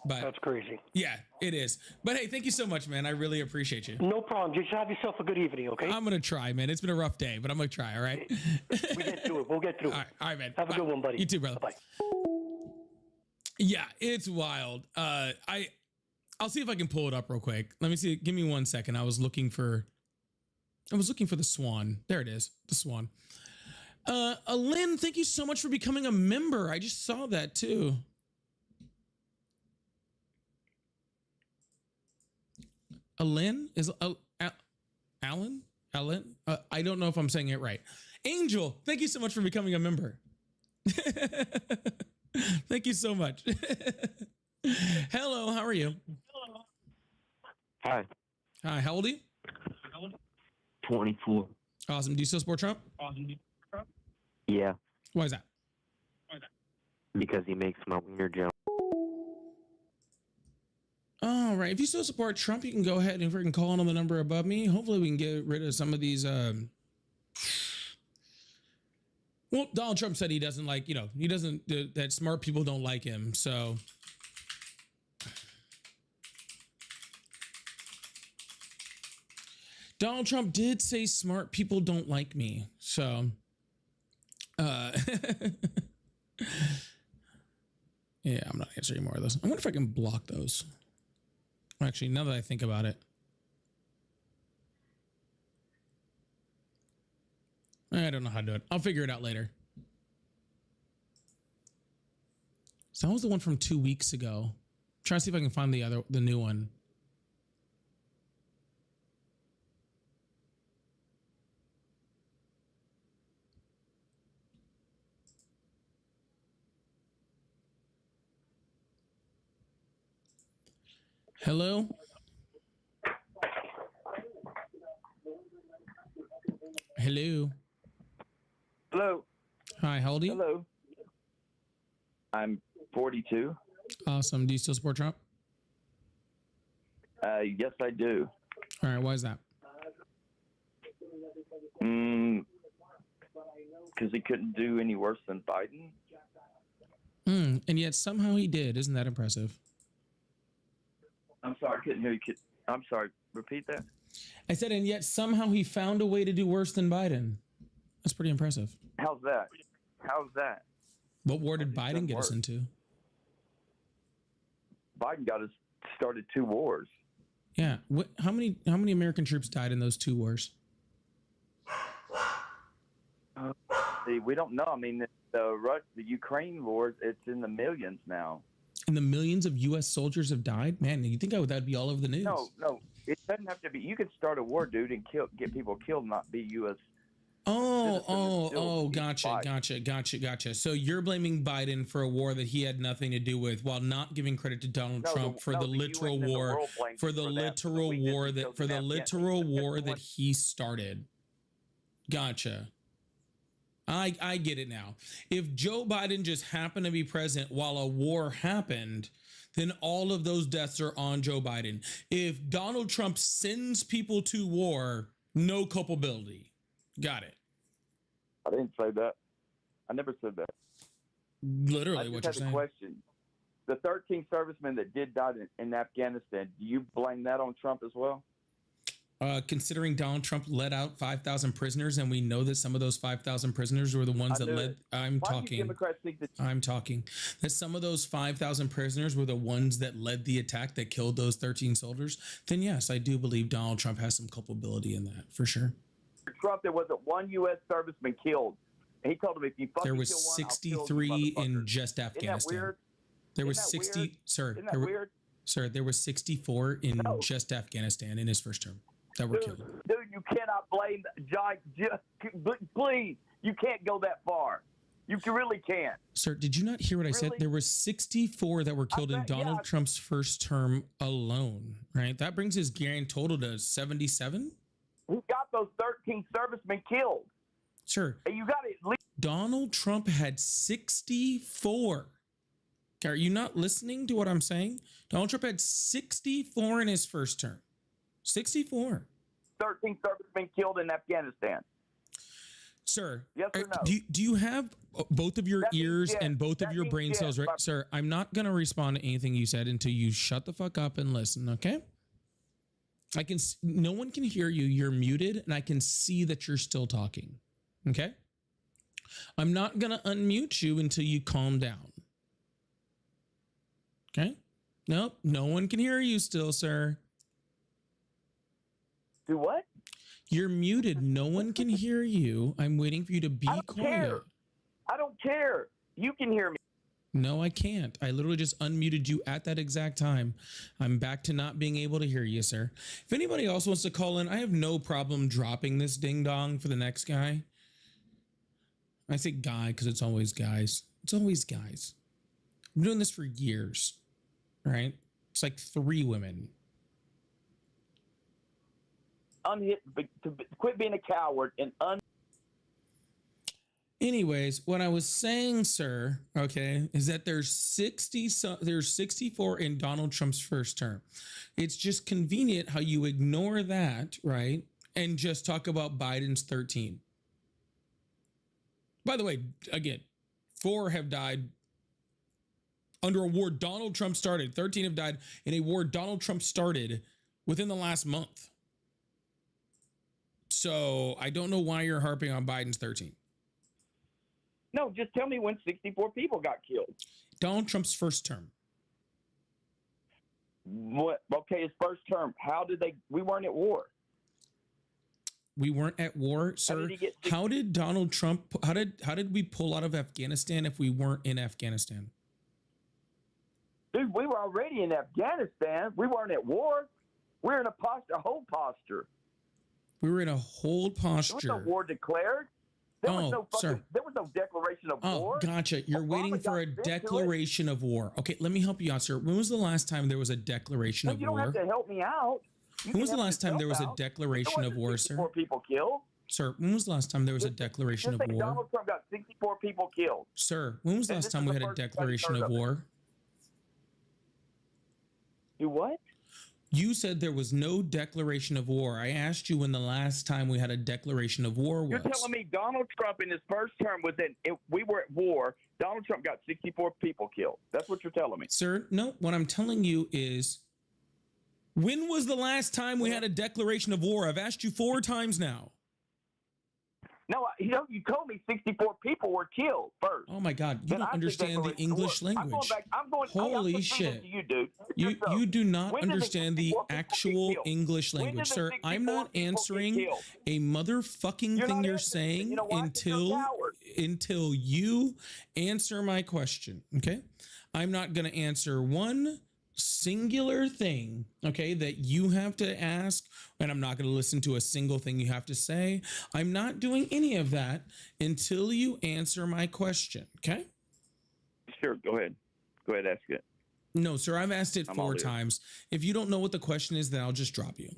But that's crazy. Yeah, it is. But hey, thank you so much, man. I really appreciate you. No problem. Just have yourself a good evening, okay? I'm gonna try, man. It's been a rough day, but I'm gonna try. All right. We get through it. We'll get through it. All right, man. Have a good one, buddy. You too, brother. Bye. Yeah, it's wild. I'll see if I can pull it up real quick. Let me see. Give me 1 second. I was looking for the swan. There it is. The swan. Lynn, thank you so much for becoming a member. I just saw that too. Lynn is Alan? I don't know if I'm saying it right. Angel, thank you so much for becoming a member. Thank you so much. Hello, how are you? Hi. Hi, how old are you? 24. Awesome. Do you still support Trump? Yeah, Why is that? because he makes my wiener jump. All right. If you still support Trump, you can go ahead and freaking call on the number above me. Hopefully we can get rid of some of these. Well, Donald Trump said he doesn't like, he doesn't, that smart people don't like him. So. Donald Trump did say smart people don't like me. So. Yeah, I'm not answering more of those. I wonder if I can block those. Actually, now that I think about it. I don't know how to do it. I'll figure it out later. So that was the one from 2 weeks ago. Try to see if I can find the new one. Hello? Hello? Hello. Hi, how old are you? Hello. I'm 42. Awesome. Do you still support Trump? Yes, I do. All right, why is that? Because he couldn't do any worse than Biden. And yet somehow he did. Isn't that impressive? I'm sorry, I couldn't hear you. I'm sorry. Repeat that. I said, and yet somehow he found a way to do worse than Biden. That's pretty impressive. How's that? How's that? What war did Biden get us into? Biden got us started 2 wars. Yeah. How many American troops died in those 2 wars? See, we don't know. I mean, the Ukraine wars, it's in the millions now. And the millions of U.S. soldiers have died? Man, you think that'd be all over the news? No, it doesn't have to be. You could start a war, dude, and get people killed, not be U.S. Gotcha. So you're blaming Biden for a war that he had nothing to do with, while not giving credit to Donald Trump for the literal war, for the literal war that he started. Gotcha. I get it now. If Joe Biden just happened to be present while a war happened, then all of those deaths are on Joe Biden. If Donald Trump sends people to war, no culpability. Got it. I didn't say that. I never said that. Literally, what you're saying. saying. Question. The 13 servicemen that did die in Afghanistan, do you blame that on Trump as well? Considering Donald Trump let out 5,000 prisoners, and we know that some of those 5,000 prisoners were the ones that led. I'm talking that some of those 5,000 prisoners were the ones that led the attack that killed those 13 soldiers. Then yes, I do believe Donald Trump has some culpability in that for sure. Trump, there wasn't one U.S. serviceman killed. And he told him, if you fucking there was kill one, 63 in just Afghanistan. There was 60, weird? Sir. Isn't that weird? Sir, there was 64 in just Afghanistan in his first term that were killed. Dude, you cannot blame John. Please, you can't go that far. You really can't. Sir, did you not hear what I said? There were 64 that were killed in Donald Trump's first term alone, right? That brings his grand total to 77. He got those 13 servicemen killed. Sir, and you got it. Donald Trump had 64. Are you not listening to what I'm saying? Donald Trump had 64 in his first term. 64. 13 servicemen killed in Afghanistan. Sir, yes or no? Do you have both of your ears and both of your brain cells right? Sir, I'm not going to respond to anything you said until you shut the fuck up and listen, okay? No one can hear you. You're muted, and I can see that you're still talking, okay? I'm not going to unmute you until you calm down. Okay? Nope, no one can hear you still, sir. Do what? You're muted. No one can hear you. I'm waiting for you to be quiet. I don't care. You can hear me. No, I can't. I literally just unmuted you at that exact time. I'm back to not being able to hear you, sir. If anybody else wants to call in, I have no problem dropping this ding dong for the next guy. I say guy because it's always guys. It's always guys. I'm doing this for years, right? It's like 3 women. Quit being a coward and Anyways, what I was saying, sir, okay, is that there's 64 in Donald Trump's first term. It's just convenient how you ignore that, right? And just talk about Biden's 13. By the way, again, 4 have died under a war Donald Trump started. 13 have died in a war Donald Trump started within the last month. So I don't know why you're harping on Biden's 13. No, just tell me when 64 people got killed. Donald Trump's first term. What? Okay, his first term. How did they? We weren't at war. We weren't at war, sir. How did Donald Trump? How did we pull out of Afghanistan if we weren't in Afghanistan? Dude, we were already in Afghanistan. We weren't at war. We were in a hold posture. We were in a hold posture. There was no war declared. There was no declaration of war. Oh, gotcha. You're waiting for a declaration of war. Okay, let me help you out, sir. When was the last time there was a declaration of war? You don't have to help me out. When was the last time there was a declaration of war, sir? 64 people killed. Sir, when was the last time there was a declaration of war? Donald Trump got 64 people killed. Sir, when was the last time we had a declaration of war? You what? You said there was no declaration of war. I asked you when the last time we had a declaration of war was. You're telling me Donald Trump in his first term we were at war. Donald Trump got 64 people killed. That's what you're telling me. Sir, no. What I'm telling you is, when was the last time we had a declaration of war? I've asked you 4 times now. No, you told me 64 people were killed first. Oh my God, you Then don't I understand the English language. Holy shit. To you, dude. You do not When did understand the 64 people get actual killed? English When language, did the sir. I'm 64 not people get answering killed? a motherfucking You're thing not you're answering it. saying You know why? 'Cause you're a coward. until you answer my question. Okay, I'm not going to answer one singular thing, okay, that you have to ask, and I'm not going to listen to a single thing you have to say. I'm not doing any of that until you answer my question. Okay. Sure, go ahead. Go ahead, ask it. No, sir, I've asked it I'm all 4 ears. times. If you don't know what the question is, then I'll just drop you.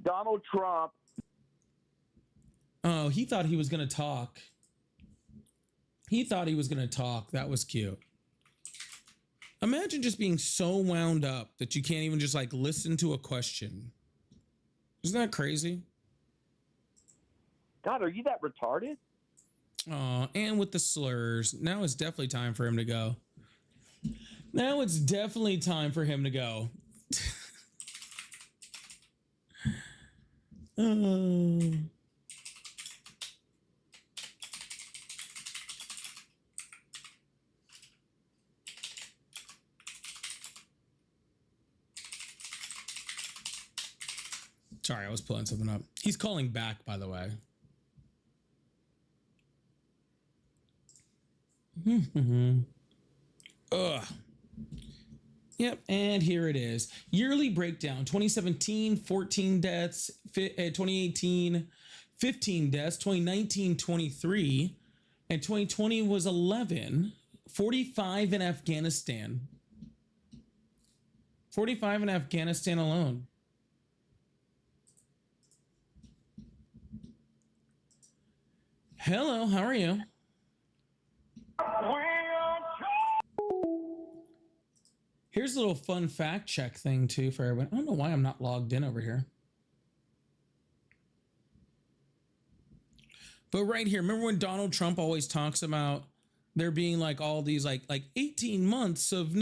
Donald Trump. Oh, he thought he was going to talk. He thought he was going to talk. That was cute. Imagine just being so wound up that you can't even just like listen to a question. Isn't that crazy? God, are you that retarded? Oh, and with the slurs. Now it's definitely time for him to go. Now it's definitely time for him to go. Oh. Sorry, I was pulling something up. He's calling back, by the way. Ugh. Yep, and here it is. Yearly breakdown. 2017, 14 deaths. 2018, 15 deaths. 2019, 23. And 2020 was 11. 45 in Afghanistan. 45 in Afghanistan alone. Hello, how are you? Here's a little fun fact check thing too for everyone. I don't know why I'm not logged in over here. But right here, remember when Donald Trump always talks about there being like all these like 18 months of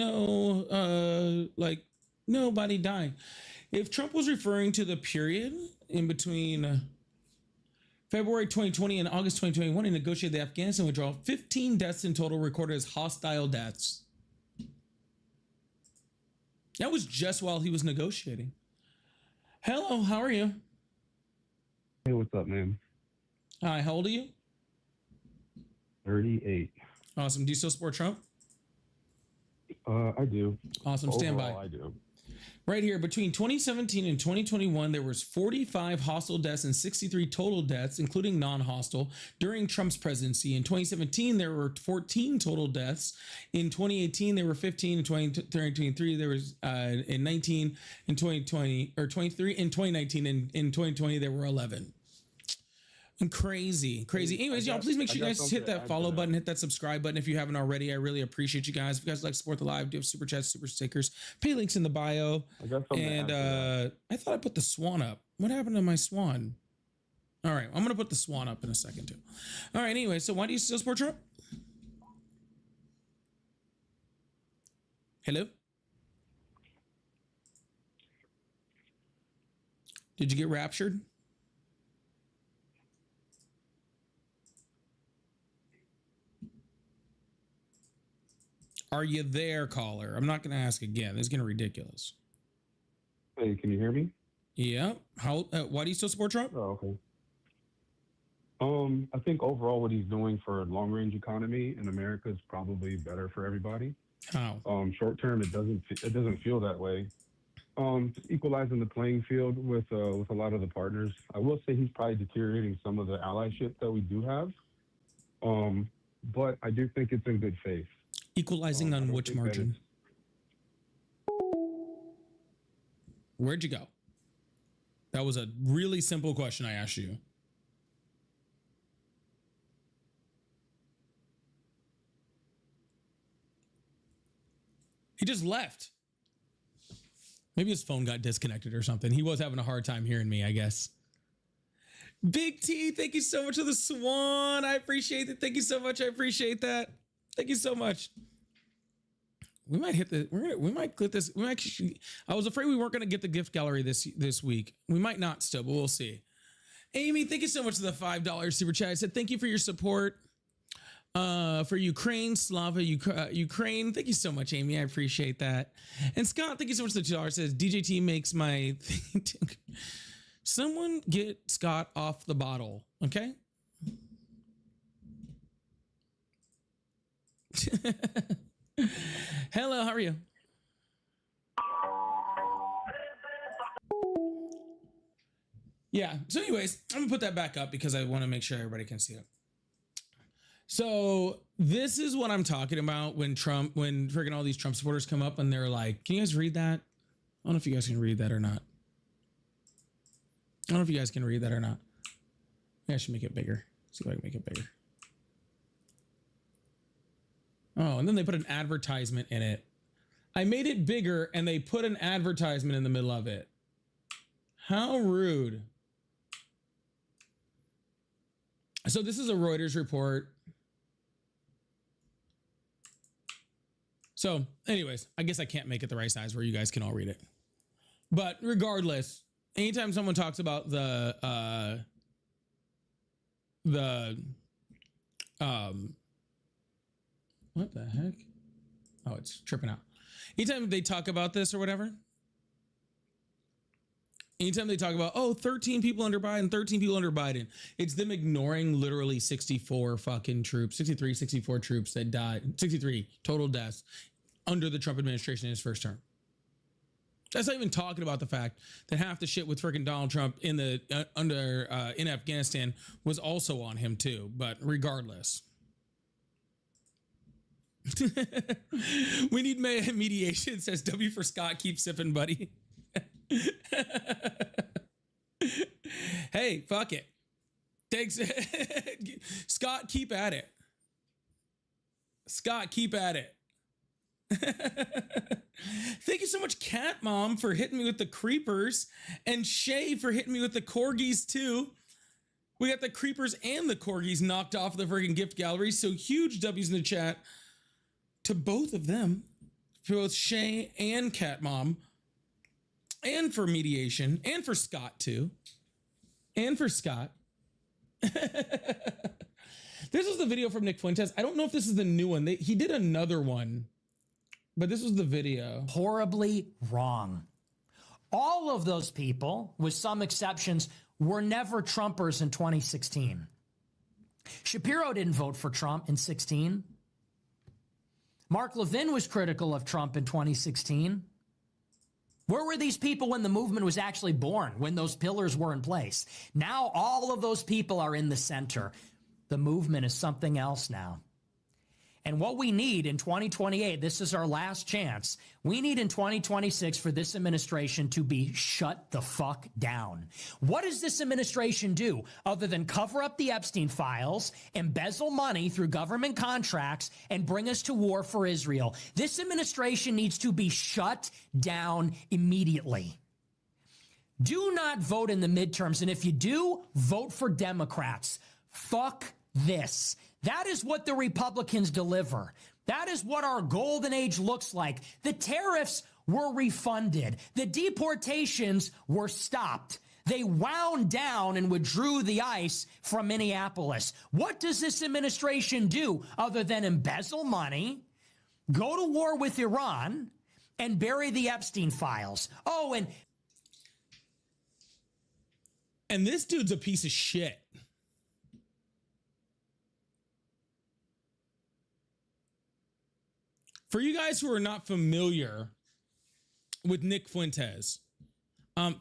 like nobody dying. If Trump was referring to the period in between February 2020 and August 2021, he negotiated the Afghanistan withdrawal. 15 deaths in total recorded as hostile deaths. That was just while he was negotiating. Hello, how are you? Hey, what's up, man? Hi, how old are you? 38. Awesome. Do you still support Trump? I do. Awesome. Stand by. Overall, I do. Right here, between 2017 and 2021, there was 45 hostile deaths and 63 total deaths, including non-hostile, during Trump's presidency. In 2017, there were 14 total deaths. In 2018, there were 15. In 2023, there was in 19. In 2020, or 23. In 2019, and in 2020, there were 11. And crazy. Anyways, y'all, please make sure you guys hit that follow button, hit that subscribe button if you haven't already. I really appreciate you guys. If you guys like to support the live, do have super chats, super stickers, pay links in the bio. And I thought I put the swan up. What happened to my swan? All right, I'm gonna put the swan up in a second too. All right, anyway, so why do you still support Trump? Hello? Did you get raptured? Are you there, caller? I'm not going to ask again. This is getting ridiculous. Hey, can you hear me? Yeah. How? Why do you still support Trump? Oh, okay. I think overall what he's doing for a long-range economy in America is probably better for everybody. How? Short term, it doesn't feel that way. Just equalizing the playing field with a lot of the partners. I will say he's probably deteriorating some of the allyship that we do have. But I do think it's in good faith. Equalizing on which margin? Where'd you go? That was a really simple question I asked you. He just left. Maybe his phone got disconnected or something. He was having a hard time hearing me, I guess. Big T, thank you so much for the swan. I appreciate it. Thank you so much. I appreciate that. Thank you so much. We might hit the. We might click this. We might. I was afraid we weren't going to get the gift gallery this week. We might not still, but we'll see. Amy, thank you so much for the $5 super chat. I said thank you for your support for Ukraine, Slava, Ukraine. Thank you so much, Amy. I appreciate that. And Scott, thank you so much for the $2. Says DJT makes my thing. Someone get Scott off the bottle, okay? Hello, how are you? Yeah, so anyways, I'm gonna put that back up because I want to make sure everybody can see it. So this is what I'm talking about when freaking all these Trump supporters come up and they're like, can you guys read that? I don't know if you guys can read that or not. I don't know if you guys can read that or not. Maybe I should make it bigger. See if I can make it bigger. Oh, and then they put an advertisement in it. I made it bigger and they put an advertisement in the middle of it. How rude. So this is a Reuters report. So anyways, I guess I can't make it the right size where you guys can all read it. But regardless, anytime someone talks about the what the heck? Oh, it's tripping out. Anytime they talk about this or whatever, anytime they talk about, oh, 13 people under Biden, 13 people under Biden, it's them ignoring literally 64 fucking troops, 63, 64 troops that died, 63 total deaths under the Trump administration in his first term. That's not even talking about the fact that half the shit with freaking Donald Trump in the in Afghanistan was also on him too. But regardless, we need mediation. Says W for Scott. Keep sipping, buddy. Hey, fuck it. Thanks, Scott. Keep at it. Scott, keep at it. Thank you so much, Cat Mom, for hitting me with the creepers, and Shay for hitting me with the corgis too. We got the creepers and the corgis knocked off the friggin' gift gallery. So huge W's in the chat to both of them, for both Shay and Cat Mom, and for mediation, and for Scott too, and for Scott. This was the video from Nick Fuentes. I don't know if this is the new one. He did another one, but this was the video. Horribly wrong. All of those people, with some exceptions, were never Trumpers in 2016. Shapiro didn't vote for Trump in 16. Mark Levin was critical of Trump in 2016. Where were these people when the movement was actually born, when those pillars were in place? Now all of those people are in the center. The movement is something else now. And what we need in 2028, this is our last chance, we need in 2026 for this administration to be shut the fuck down. What does this administration do other than cover up the Epstein files, embezzle money through government contracts, and bring us to war for Israel? This administration needs to be shut down immediately. Do not vote in the midterms, and if you do, vote for Democrats. Fuck this. That is what the Republicans deliver. That is what our golden age looks like. The tariffs were refunded. The deportations were stopped. They wound down and withdrew the ICE from Minneapolis. What does this administration do other than embezzle money, go to war with Iran, and bury the Epstein files? Oh, and this dude's a piece of shit. For you guys who are not familiar with Nick Fuentes,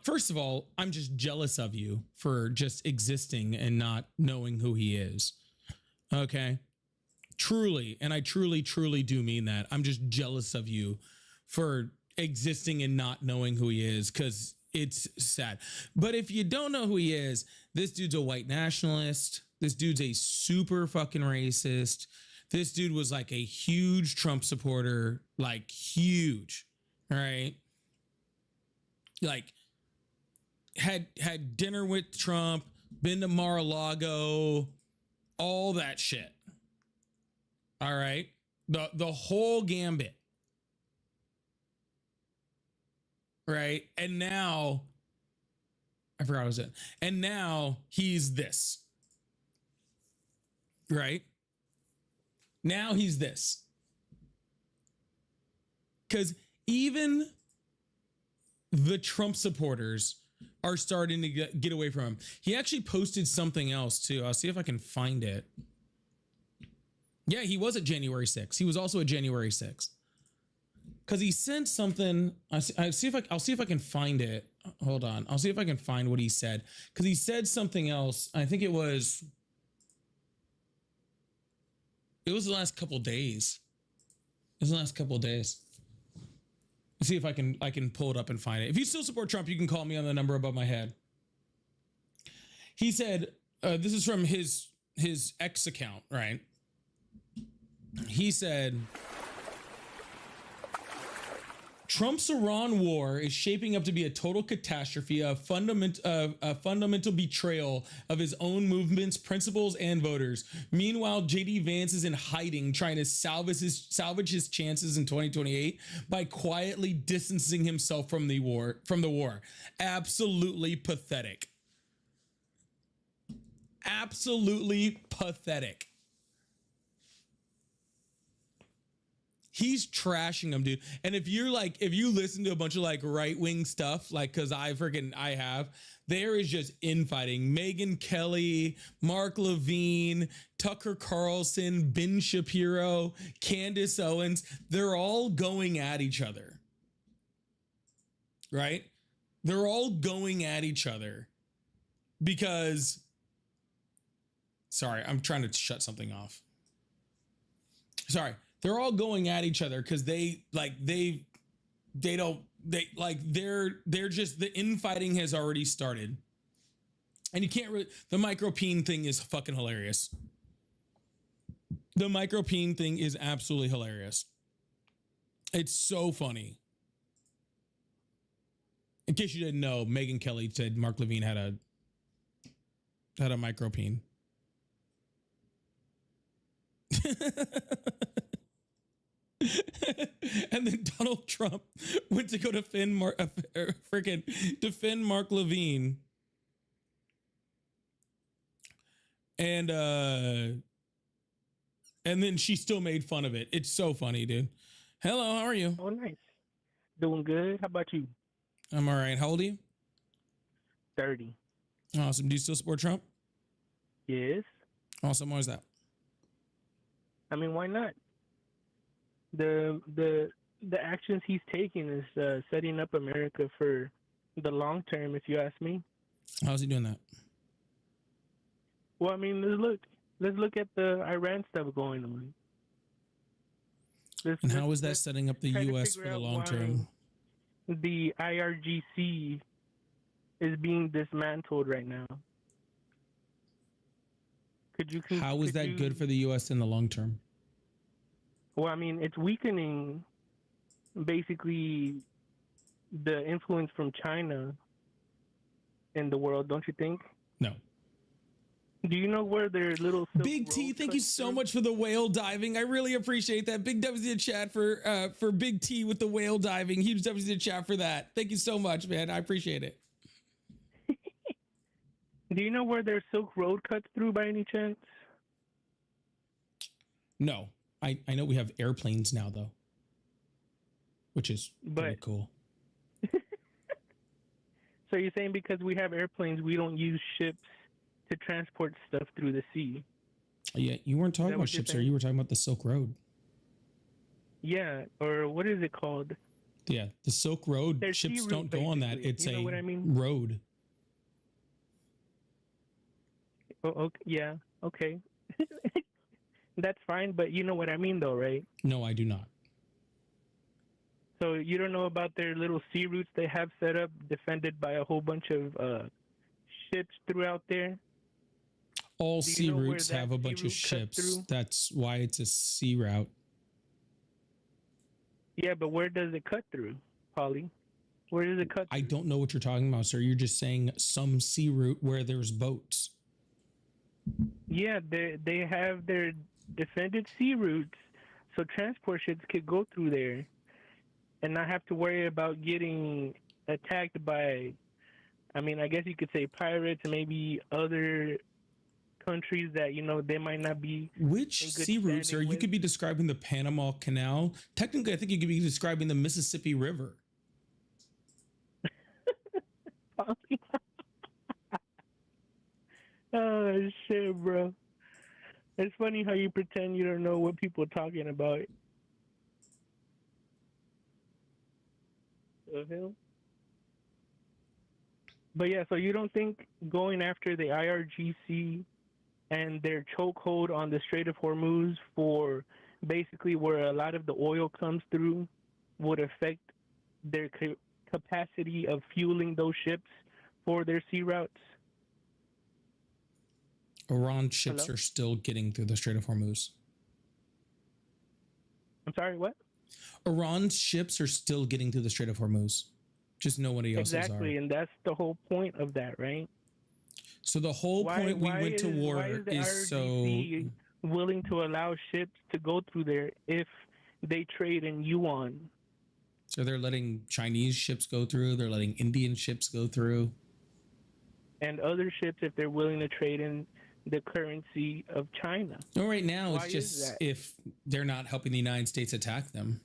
first of all, I'm just jealous of you for just existing and not knowing who he is. Okay? Truly, and I truly, truly do mean that. I'm just jealous of you for existing and not knowing who he is, because it's sad. But if you don't know who he is, this dude's a white nationalist. This dude's a super fucking racist. This dude was like a huge Trump supporter, like huge, right? Like had dinner with Trump, been to Mar-a-Lago, all that shit. All right? The whole gambit. Right? And now I forgot what was it. And now he's this. Right? Now he's this. Because even the Trump supporters are starting to get away from him. He actually posted something else too. I'll see if I can find it. Yeah, he was at January 6th. He was also at January 6th. Because he sent something. I'll see if I can find it. Hold on. I'll see if I can find what he said. Because he said something else. I think it was the last couple days. It was the last couple days. Let's see if I can pull it up and find it. If you still support Trump, you can call me on the number above my head. He said, this is from his X account, right? He said, Trump's Iran war is shaping up to be a total catastrophe, a fundamental betrayal of his own movement's principles and voters. Meanwhile, JD Vance is in hiding, trying to salvage his chances in 2028 by quietly distancing himself from the war. Absolutely pathetic. Absolutely pathetic. He's trashing them, dude. And if you listen to a bunch of like right-wing stuff, like, cause I have, there is just infighting. Megyn Kelly, Mark Levine, Tucker Carlson, Ben Shapiro, Candace Owens, they're all going at each other. Right? They're all going at each other because, sorry, I'm trying to shut something off. Sorry. They're all going at each other because they're just, the infighting has already started. And you can't really, the micro-peen thing is fucking hilarious. The micro-peen thing is absolutely hilarious. It's so funny. In case you didn't know, Megyn Kelly said Mark Levine had a micro-peen. And then Donald Trump went to go defend Mark Levine, and then she still made fun of it. It's so funny, dude. Hello, how are you? Oh, nice. Doing good. How about you? I'm all right. How old are you? 30. Awesome. Do you still support Trump? Yes. Awesome. Why is that? I mean, why not? The actions he's taking is setting up America for the long term, if you ask me. How's he doing that? Well, I mean, let's look at the Iran stuff going on. And how is that setting up the U.S. for the long term? The IRGC is being dismantled right now. How is that good for the U.S. in the long term? Well, I mean, it's weakening basically the influence from China in the world, don't you think? No. Do you know where their little Big T? Thank you so much for the whale diving. I really appreciate that. Big W's in the chat for Big T with the whale diving. Huge W's in the chat for that. Thank you so much, man. I appreciate it. Do you know where their Silk Road cuts through by any chance? No. I know we have airplanes now, though, which is pretty cool. So you're saying because we have airplanes, we don't use ships to transport stuff through the sea? Yeah, you weren't talking about ships, sir. You were talking about the Silk Road. Yeah, or what is it called? Yeah, the Silk Road. There's ships sea don't route, go on that. It's you know a what I mean? road. Oh, okay, yeah, okay. That's fine, but you know what I mean, though, right? No, I do not. So you don't know about their little sea routes they have set up, defended by a whole bunch of ships throughout there? All sea routes have a bunch of ships. That's why it's a sea route. Yeah, but where does it cut through, Polly? Where does it cut through? I don't know what you're talking about, sir. You're just saying some sea route where there's boats. Yeah, they have their defended sea routes, so transport ships could go through there and not have to worry about getting attacked by I mean, I guess you could say pirates, maybe other countries that they might not be Which in good sea route, sir? standing You with. could be describing the Panama Canal. Technically, I think you could be describing the Mississippi River. Oh shit, bro. It's funny how you pretend you don't know what people are talking about. The hell? But yeah, so you don't think going after the IRGC and their chokehold on the Strait of Hormuz for basically where a lot of the oil comes through would affect their capacity of fueling those ships for their sea routes? Iran ships Hello? are still getting through the Strait of Hormuz. I'm sorry, what? Iran's ships are still getting through the Strait of Hormuz. Just nobody else's Exactly, are. and that's the whole point of that, right? So the whole point we went to war why is the is so... IRGC willing to allow ships to go through there if they trade in yuan? So they're letting Chinese ships go through. They're letting Indian ships go through. And other ships if they're willing to trade in the currency of China. No, right now Why it's is just that? if they're not helping the United States attack them.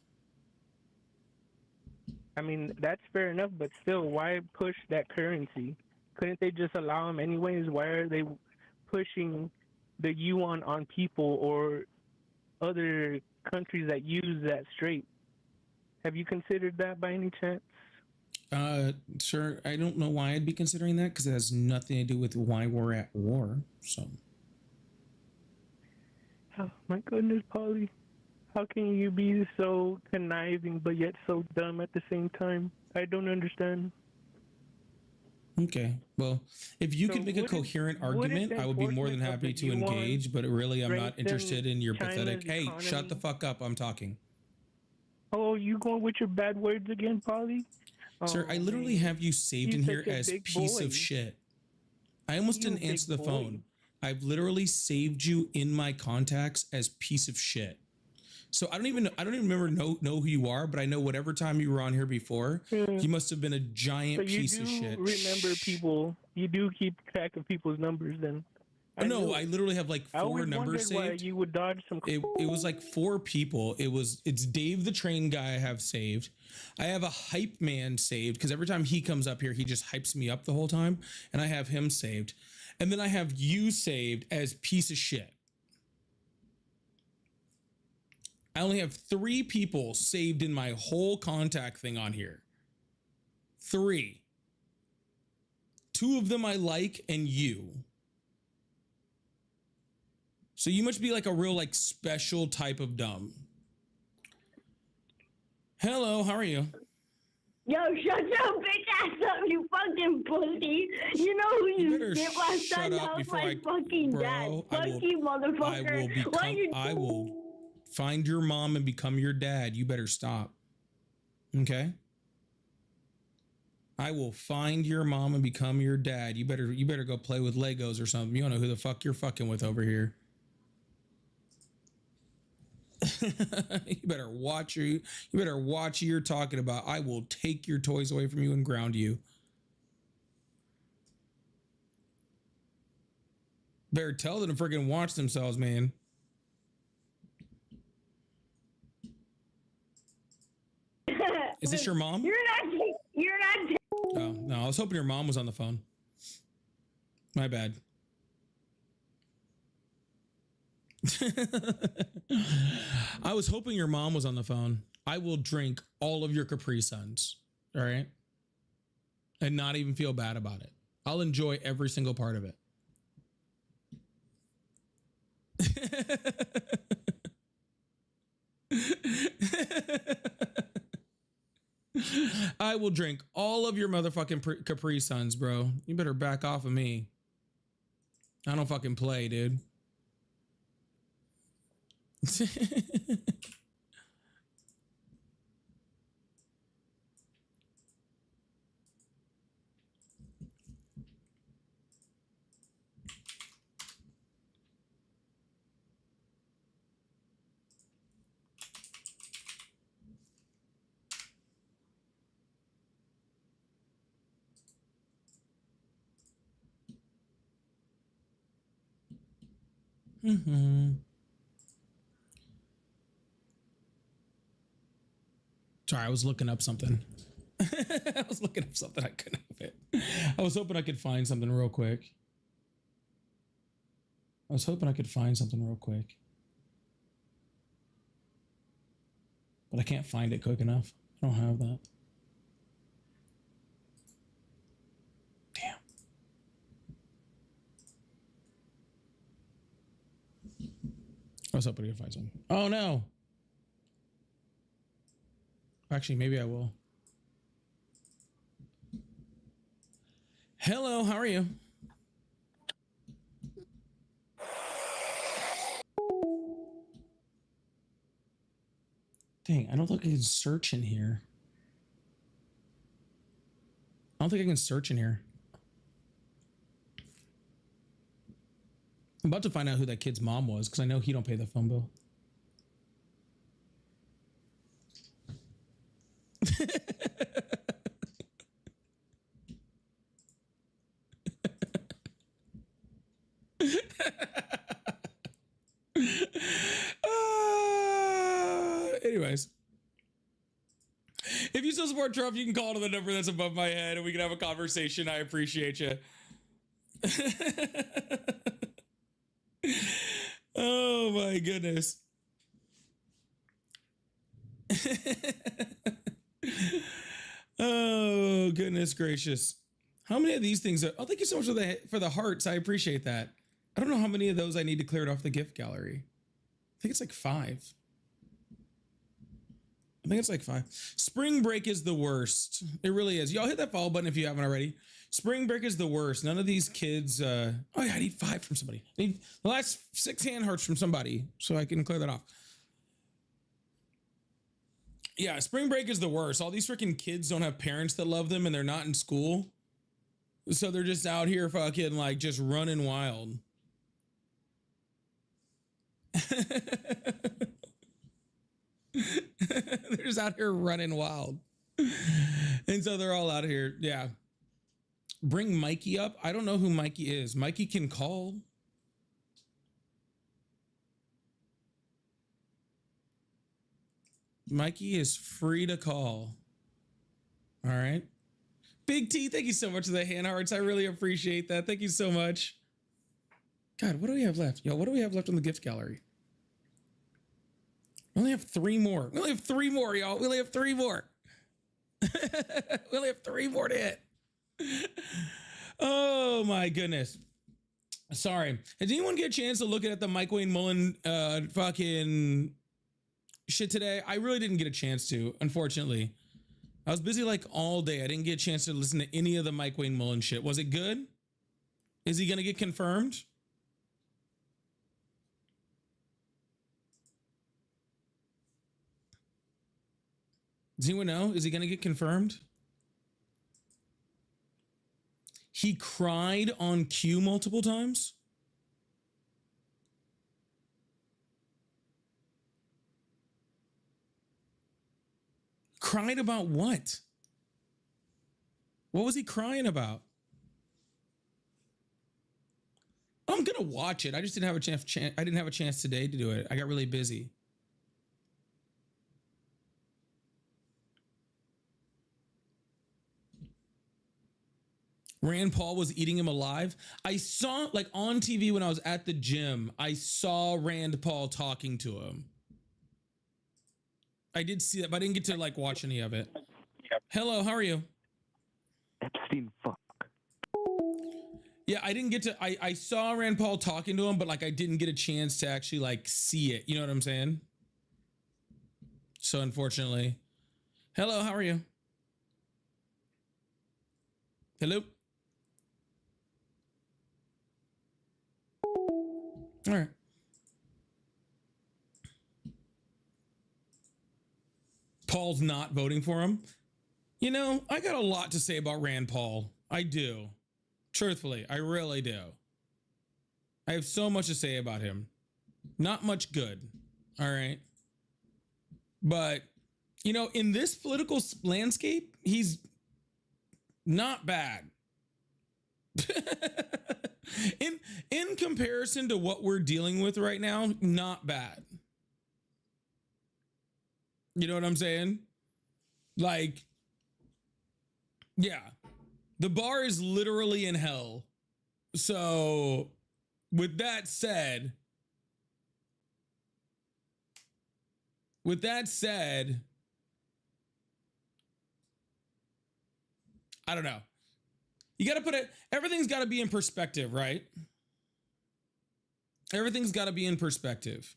I mean, that's fair enough, but still, why push that currency? Couldn't they just allow them anyways? Why are they pushing the yuan on people or other countries that use that strait? Have you considered that by any chance? Sir, I don't know why I'd be considering that because it has nothing to do with why we're at war. So, Oh, my goodness, Polly. How can you be so conniving but yet so dumb at the same time? I don't understand. okay. Well, if you So could make a wouldn't- coherent wouldn't argument, the I would be more than enforcement of happy the to yuan engage, but really I'm not strengthen interested in your China's pathetic, hey, shut the economy? fuck up, I'm talking. Oh, you going with your bad words again, Polly? Sir, I Oh, literally man. have you saved He's in here such a as big piece boy. of shit. I almost You didn't big answer the boy. phone. I've literally saved you in my contacts as piece of shit. So I don't even remember know who you are, but I know whatever time you were on here before, you must have been a giant So you piece do of shit. remember people. You do keep track of people's numbers then. Oh, no, knew I it. literally have like I 4 always numbers wondered why saved. you would dodge some. It was like 4 people. It's Dave the train guy I have saved. I have a hype man saved because every time he comes up here, he just hypes me up the whole time, and I have him saved. And then I have you saved as piece of shit. I only have 3 people saved in my whole contact thing on here. 3. 2 of them I like, and you. So you must be like a real like special type of dumb. Hello, how are you? Yo, shut your bitch ass up, you fucking pussy. You know who You you better did last shut time? up That was before my I- fucking bro, dad. I Fuck will- you, motherfucker. I will find your mom and become your dad. You better stop. Okay? I will find your mom and become your dad. You better go play with Legos or something. You don't know who the fuck you're fucking with over here. You better watch who you're talking about. I will take your toys away from you and ground you. Better tell them to freaking watch themselves, man. Is this your mom? You're not. Oh, no, I was hoping your mom was on the phone. My bad. I was hoping your mom was on the phone. I will drink all of your Capri Suns, all right? And not even feel bad about it. I'll enjoy every single part of it. I will drink all of your motherfucking Capri Suns, bro. You better back off of me. I don't fucking play, dude. Sorry, I was looking up something. I was looking up something. I couldn't help it. I was hoping I could find something real quick. But I can't find it quick enough. I don't have that. Damn. I was hoping I could find something. Oh no. Actually, maybe I will. Hello, how are you? Dang, I don't think I can search in here. I don't think I can search in here. I'm about to find out who that kid's mom was because I know he don't pay the phone bill. Anyways, if you still support Trump, you can call to the number that's above my head and we can have a conversation. I appreciate you. Oh my goodness. Oh goodness gracious. How many of these things are, oh, thank you so much for the hearts. I appreciate that. I don't know how many of those I need to clear it off the gift gallery. I think it's like 5. I think it's like 5. Spring break is the worst. It really is. Y'all hit that follow button if you haven't already. Spring break is the worst. None of these kids, oh yeah, I need 5 from somebody. I need the last 6 hand hearts from somebody so I can clear that off. Yeah, spring break is the worst. All these freaking kids don't have parents that love them and they're not in school. So they're just out here fucking like just running wild. They're just out here running wild. And so they're all out here. Yeah. Bring Mikey up. I don't know who Mikey is. Mikey can call. Mikey is free to call. All right. Big T, thank you so much for the hand hearts. I really appreciate that. Thank you so much. God, what do we have left? Yo, what do we have left on the gift gallery? We only have 3 more. We only have 3 more, y'all. We only have 3 more. We only have 3 more to hit. Oh my goodness. Sorry. Did anyone get a chance to look at the Mike Wayne Mullen fucking shit today? I really didn't get a chance to, unfortunately. I was busy like all day. I didn't get a chance to listen to any of the Mike Wayne Mullen shit. Was it good? Is he going to get confirmed? Does anyone know? Is he going to get confirmed? He cried on cue multiple times. Cried about what? What was he crying about? I'm gonna watch it. I just didn't have a chance. I didn't have a chance today to do it. I got really busy. Rand Paul was eating him alive. I saw, like on TV when I was at the gym, I saw Rand Paul talking to him. I did see that, but I didn't get to like watch any of it. Hello, how are you? Epstein fuck. Yeah, I didn't get to, I saw Rand Paul talking to him, but like I didn't get a chance to actually like see it. You know what I'm saying? So unfortunately. Hello, how are you? Hello? All right. Paul's not voting for him. You know, I got a lot to say about Rand Paul. I do. Truthfully, I really do. I have so much to say about him. Not much good. All right. But, you know, in this political landscape, he's not bad. in in comparison to what we're dealing with right now, not bad. You know what I'm saying? Like, yeah, the bar is literally in hell. So with that said, I don't know. You got to put it, everything's got to be in perspective, right? Everything's got to be in perspective.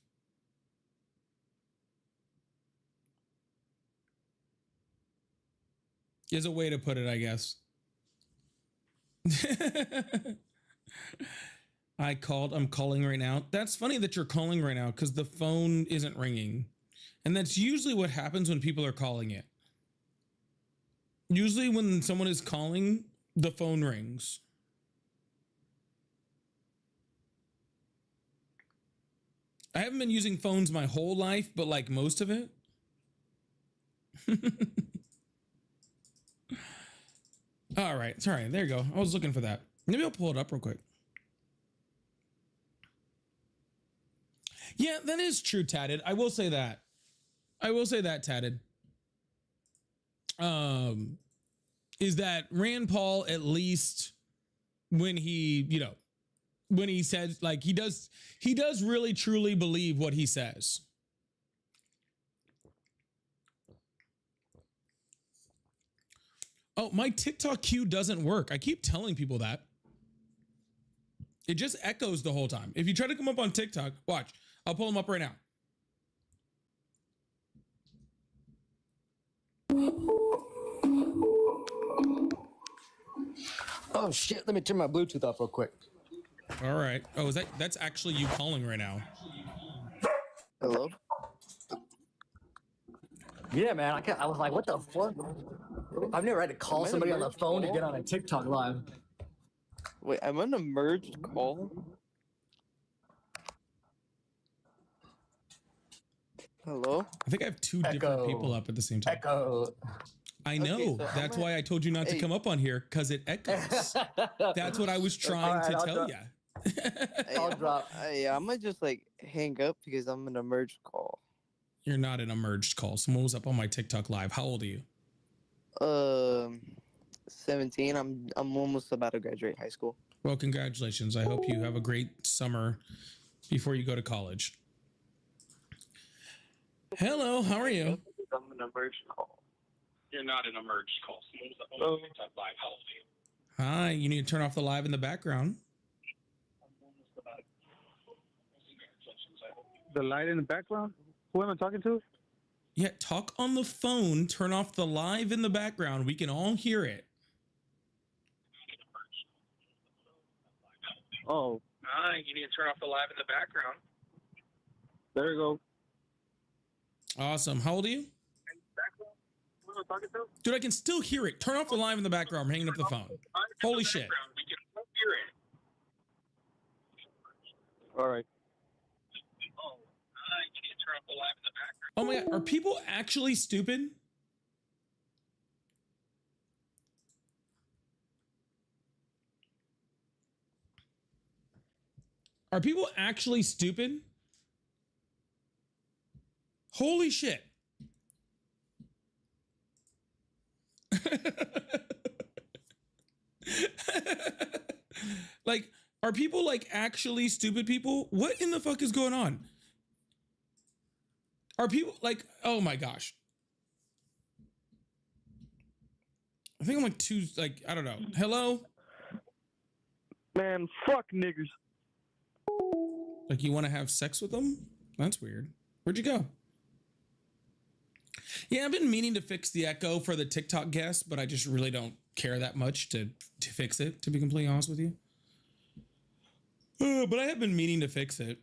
Is a way to put it, I guess. I'm calling right now. That's funny that you're calling right now because the phone isn't ringing. And that's usually what happens when people are calling it. Usually when someone is calling, the phone rings. I haven't been using phones my whole life, but like most of it. All right. Sorry. There you go. I was looking for that. Maybe I'll pull it up real quick. Yeah, that is true, Tatted. I will say that. Tatted. Is that Rand Paul, at least when he, when he says, like, he does really truly believe what he says. Oh, my TikTok queue doesn't work. I keep telling people that. It just echoes the whole time. If you try to come up on TikTok, watch. I'll pull them up right now. Oh shit, let me turn my Bluetooth off real quick. All right. Oh, that's actually you calling right now. Hello? Yeah, man, I was like, what the fuck? I've never had to call somebody on the phone to get on a TikTok live. Wait, I'm on a merged call? Hello? I think I have two different people up at the same time. Echo. I know. Okay, so that's why I told you not to come up on here, because it echoes. That's what I was trying to tell you. I'll drop. Yeah, I might just like hang up because I'm in a merged call. You're not in a merged call. Someone was up on my TikTok live. How old are you? 17. I'm almost about to graduate high school. Well, congratulations. I hope you have a great summer before you go to college. Hello, how are you? I'm in a merged call. You're not in a merged call. Someone was up on my TikTok live. How old are you? Hi, you need to turn off the live in the background. The light in the background? Who am I talking to? Yeah, talk on the phone, turn off the live in the background. We can all hear it. Oh. You need to turn off the live in the background. There you go. Awesome. How old are you? Who am I talking to? Dude, I can still hear it. Turn off the live in the background. I'm hanging up the phone. Holy shit. We can all hear it. All right. You need to turn off the live in the background. Oh my God. Are people actually stupid? Are people actually stupid? Holy shit. Like, are people like actually stupid people? What in the fuck is going on? Are people like, oh my gosh. I think I'm like I don't know. Hello? Man, fuck niggers. Like, you want to have sex with them? That's weird. Where'd you go? Yeah, I've been meaning to fix the echo for the TikTok guest, but I just really don't care that much to fix it, to be completely honest with you. But I have been meaning to fix it.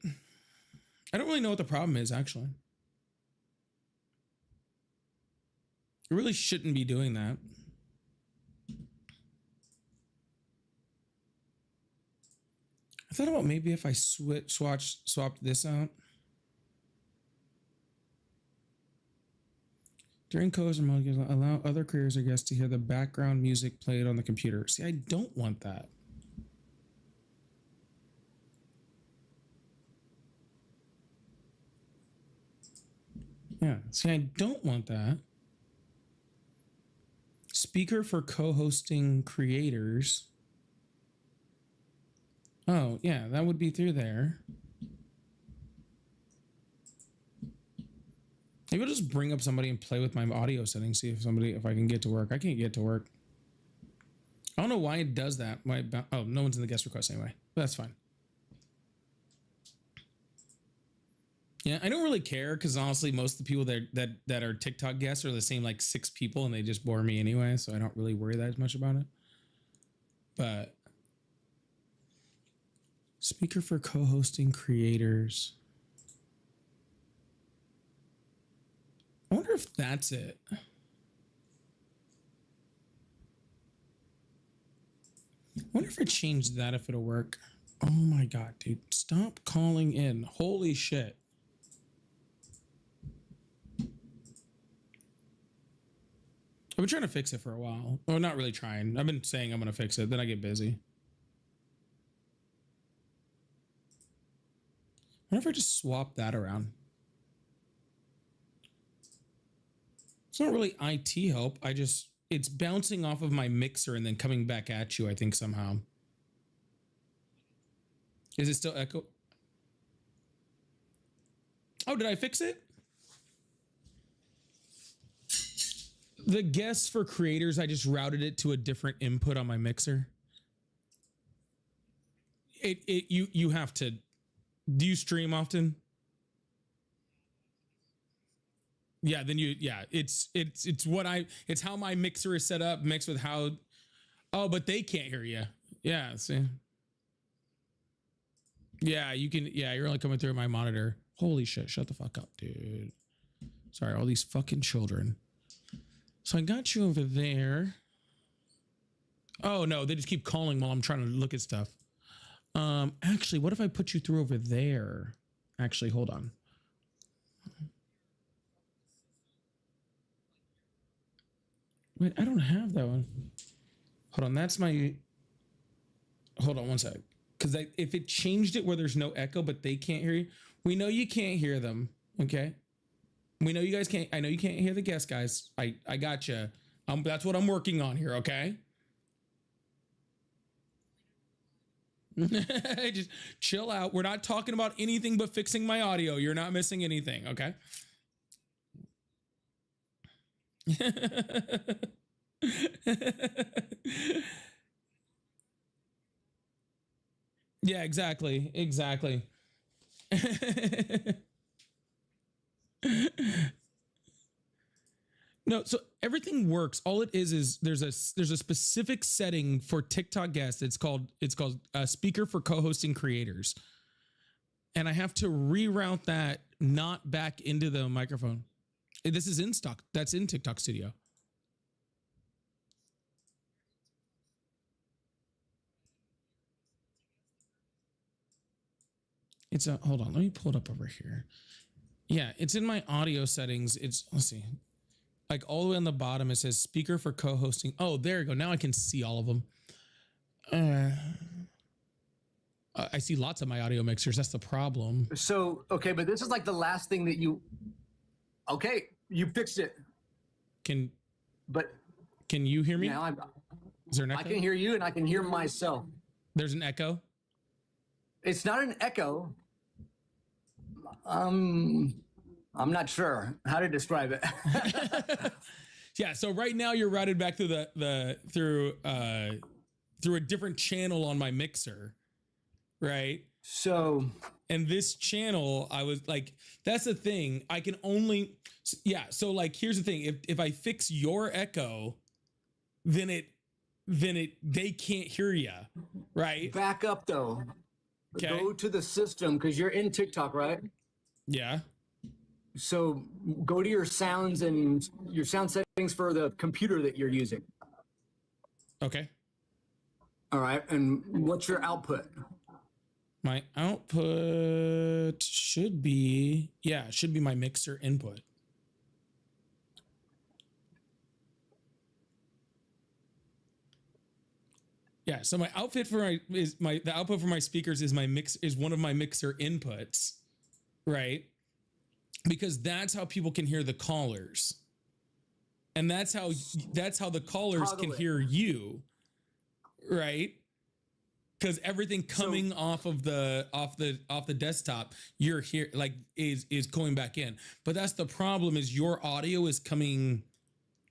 I don't really know what the problem is, actually. I really shouldn't be doing that. I thought about maybe if I swapped this out. During codes or mode, allow other creators or guests to hear the background music played on the computer. See, I don't want that. Yeah. See, I don't want that. Speaker for co-hosting creators. Oh, yeah, that would be through there. Maybe I'll just bring up somebody and play with my audio settings, see if I can get to work. I can't get to work. I don't know why it does that. Oh, no one's in the guest request anyway. That's fine. Yeah, I don't really care because honestly, most of the people that are TikTok guests are the same like 6 people and they just bore me anyway, so I don't really worry that much about it. But speaker for co-hosting creators. I wonder if that's it. I wonder if I changed that, if it'll work. Oh my God, dude. Stop calling in. Holy shit. I've been trying to fix it for a while. Well, not really trying. I've been saying I'm going to fix it. Then I get busy. I wonder if I just swap that around. It's not really IT help. It's bouncing off of my mixer and then coming back at you, I think, somehow. Is it still echo? Oh, did I fix it? The guests for creators, I just routed it to a different input on my mixer. You have to. Do you stream often? Yeah, then it's how my mixer is set up, mixed with how. Oh, but they can't hear you. Yeah, see. Yeah, you can. Yeah, you're only coming through my monitor. Holy shit! Shut the fuck up, dude. Sorry, all these fucking children. So I got you over there. Oh no, they just keep calling while I'm trying to look at stuff. Actually, what if I put you through over there? Actually, hold on. Wait, I don't have that one. Hold on, that's my. Hold on one sec. Because if it changed it where there's no echo, but they can't hear you, we know you can't hear them. Okay. We know you guys can't. I know you can't hear the guest guys. I gotcha. That's what I'm working on here. Okay. Just chill out. We're not talking about anything but fixing my audio. You're not missing anything. Okay. Yeah, exactly. Exactly. No, so everything works. All it is there's a specific setting for TikTok guests. It's called speaker for co-hosting creators, and I have to reroute that not back into the microphone. This is in stock. That's in TikTok Studio. It's a hold on. Let me pull it up over here. Yeah, it's in my audio settings. Let's see. Like all the way on the bottom, it says speaker for co-hosting. Oh, there you go. Now I can see all of them. I see lots of my audio mixers. That's the problem. So, okay, but this is like the last thing that you. Okay, you fixed it. Can you hear me? Yeah, is there an echo? I can hear you, and I can hear myself. There's an echo. It's not an echo. I'm not sure how to describe it. Yeah, so right now you're routed back to through a different channel on my mixer, right? So, and this channel, I was like, that's the thing. I can only, yeah. So like, here's the thing: if I fix your echo, then they can't hear you, right? Back up though. Okay. Go to the system because you're in TikTok, right? Yeah. So go to your sounds and your sound settings for the computer that you're using. Okay. All right. And what's your output? My output should be my mixer input. Yeah, so my output for the output for my speakers is one of my mixer inputs, right? because that's how people can hear the callers. And that's how the callers can hear you, right? Because everything coming off the desktop, you're here like is going back in. But that's the problem, is your audio is coming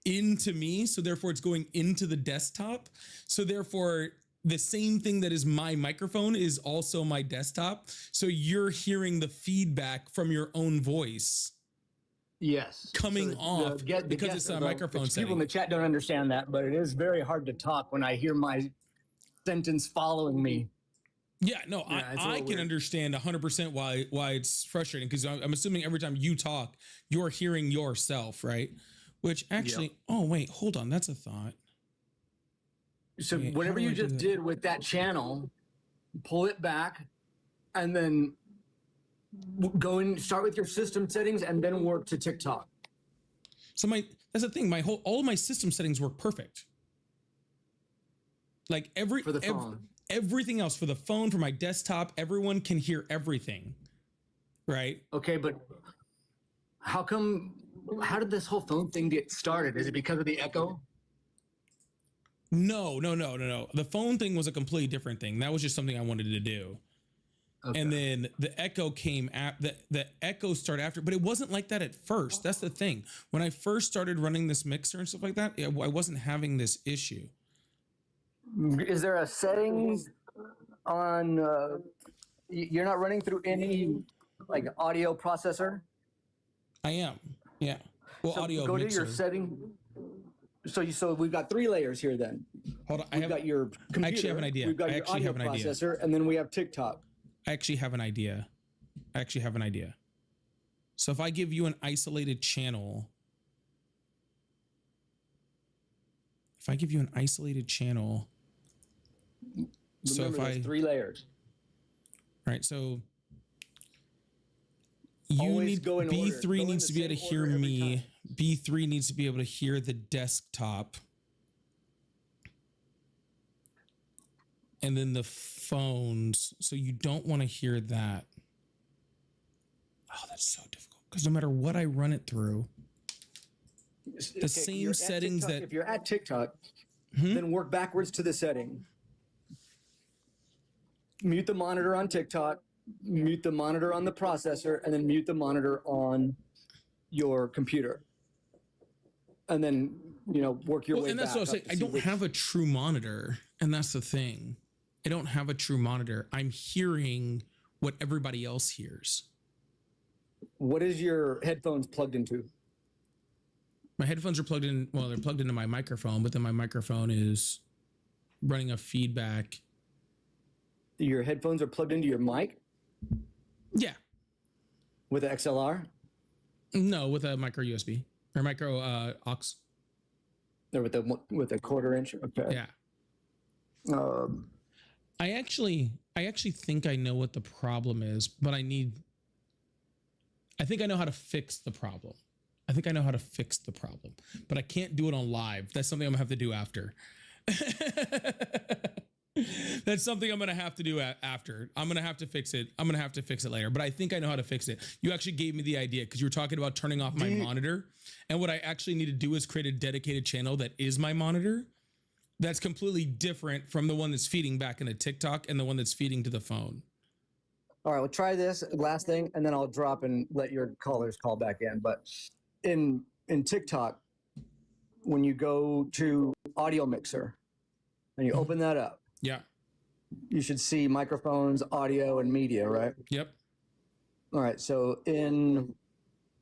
into me, so therefore it's going into the desktop. So therefore the same thing that is my microphone is also my desktop. So you're hearing the feedback from your own voice. Yes. Coming off because it's a microphone setting. People in the chat don't understand that, but it is very hard to talk when I hear my sentence following me. Yeah, no, I can understand 100% why it's frustrating, because I'm assuming every time you talk, you're hearing yourself, right? Which actually, oh wait, hold on, that's a thought. So wait, whatever you just did with that channel, pull it back, and then go and start with your system settings, and then work to TikTok. So that's the thing. All of my system settings work perfect. Like everything else for the phone, for my desktop, everyone can hear everything, right? Okay, but how did this whole phone thing get started? Is it because of the echo? No. The phone thing was a completely different thing. That was just something I wanted to do. Okay. And then the echo came the echo started after, but it wasn't like that at first. That's the thing. When I first started running this mixer and stuff like that, I wasn't having this issue. Is there a settings on, you're not running through any like audio processor? I am, yeah. Well, so audio go mixer. To your setting. So we've got 3 layers here then. Hold on, we've got your computer. I actually have an idea. We've got your audio processor, and then we have TikTok. I actually have an idea. So if I give you an isolated channel, so if there's 3 layers. Right, so B3 needs to be able to hear me. B3 needs to be able to hear the desktop. And then the phones, so you don't want to hear that. Oh, that's so difficult, because no matter what I run it through, the same settings TikTok, if you're at TikTok, then work backwards to the setting. Mute the monitor on TikTok, mute the monitor on the processor, and then mute the monitor on your computer. And then, work your way back. And that's what I was saying. I don't have a true monitor, and that's the thing. I don't have a true monitor. I'm hearing what everybody else hears. What is your headphones plugged into? My headphones are plugged in. Well, they're plugged into my microphone, but then my microphone is running a feedback. Your headphones are plugged into your mic? Yeah. With an XLR? No, with a micro USB or micro aux. Or with a 1/4 inch? Okay. Yeah. I actually think I know what the problem is, but I think I know how to fix the problem. But I can't do it on live. That's something I'm gonna have to do after. That's something I'm gonna have to do after. I'm gonna have to fix it. Later. But I think I know how to fix it. You actually gave me the idea, because you were talking about turning off my monitor, and what I actually need to do is create a dedicated channel that is my monitor. That's completely different from the one that's feeding back into TikTok and the one that's feeding to the phone. All right, we'll try this last thing, and then I'll drop and let your callers call back in. But in TikTok, when you go to audio mixer and you open that up, yeah, you should see microphones, audio, and media, right? Yep. All right, so in,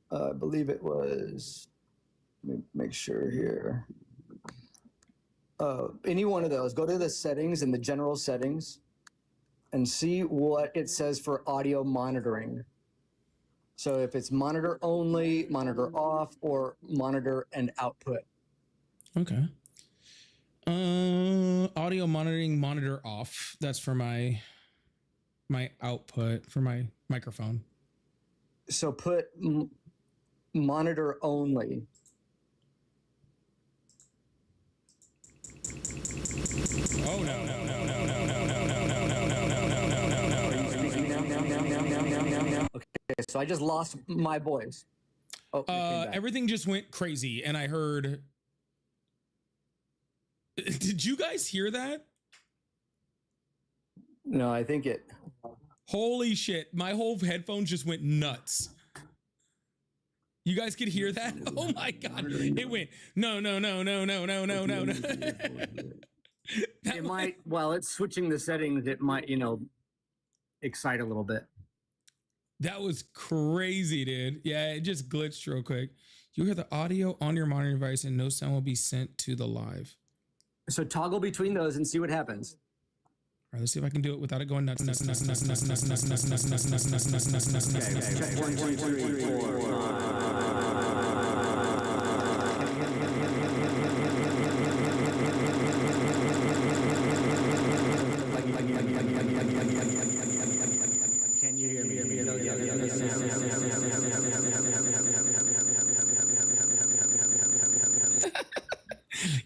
I believe it was, let me make sure here. Any one of those, go to the settings and the general settings and see what it says for audio monitoring. So if it's monitor only, monitor off, or monitor and output. Okay. Audio monitoring, monitor off. That's for my output for my microphone. So put monitor only. Oh no. Okay, So I just lost my voice. Oh, everything just went crazy, and I heard. Did you guys hear that? No, I think it. Holy shit! My whole headphones just went nuts. You guys could hear that? Oh my god! It went no. It might. Well, it's switching the settings. It might, excite a little bit. That was crazy, dude. Yeah, it just glitched real quick. You hear the audio on your monitoring device, and no sound will be sent to the live. So toggle between those and see what happens. All right, let's see if I can do it without it going nuts. Okay, check 1, 2, 3, 4, 5. Can you hear me?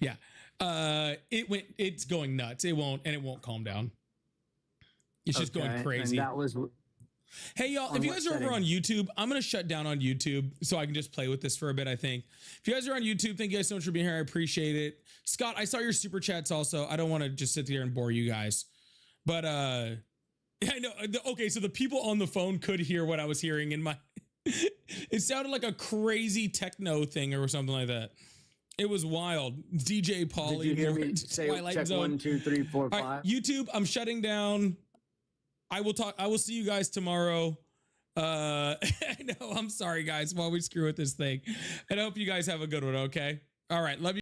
Yeah. It's going nuts. It won't calm down. It's just going crazy. And that was. Hey y'all, if you guys are over on YouTube, I'm gonna shut down on YouTube so I can just play with this for a bit. I think if you guys are on YouTube, thank you guys so much for being here. I appreciate it. Scott, I saw your super chats also. I don't want to just sit there and bore you guys, but I know. Okay, so the people on the phone could hear what I was hearing in my. It sounded like a crazy techno thing or something like that. It was wild. DJ Pauly. Did you hear me say check Zone. 1, 2, 3, 4, 5? Right, YouTube, I'm shutting down. I will see you guys tomorrow. I know. I'm sorry, guys, while we screw with this thing. And I hope you guys have a good one. Okay. All right. Love you.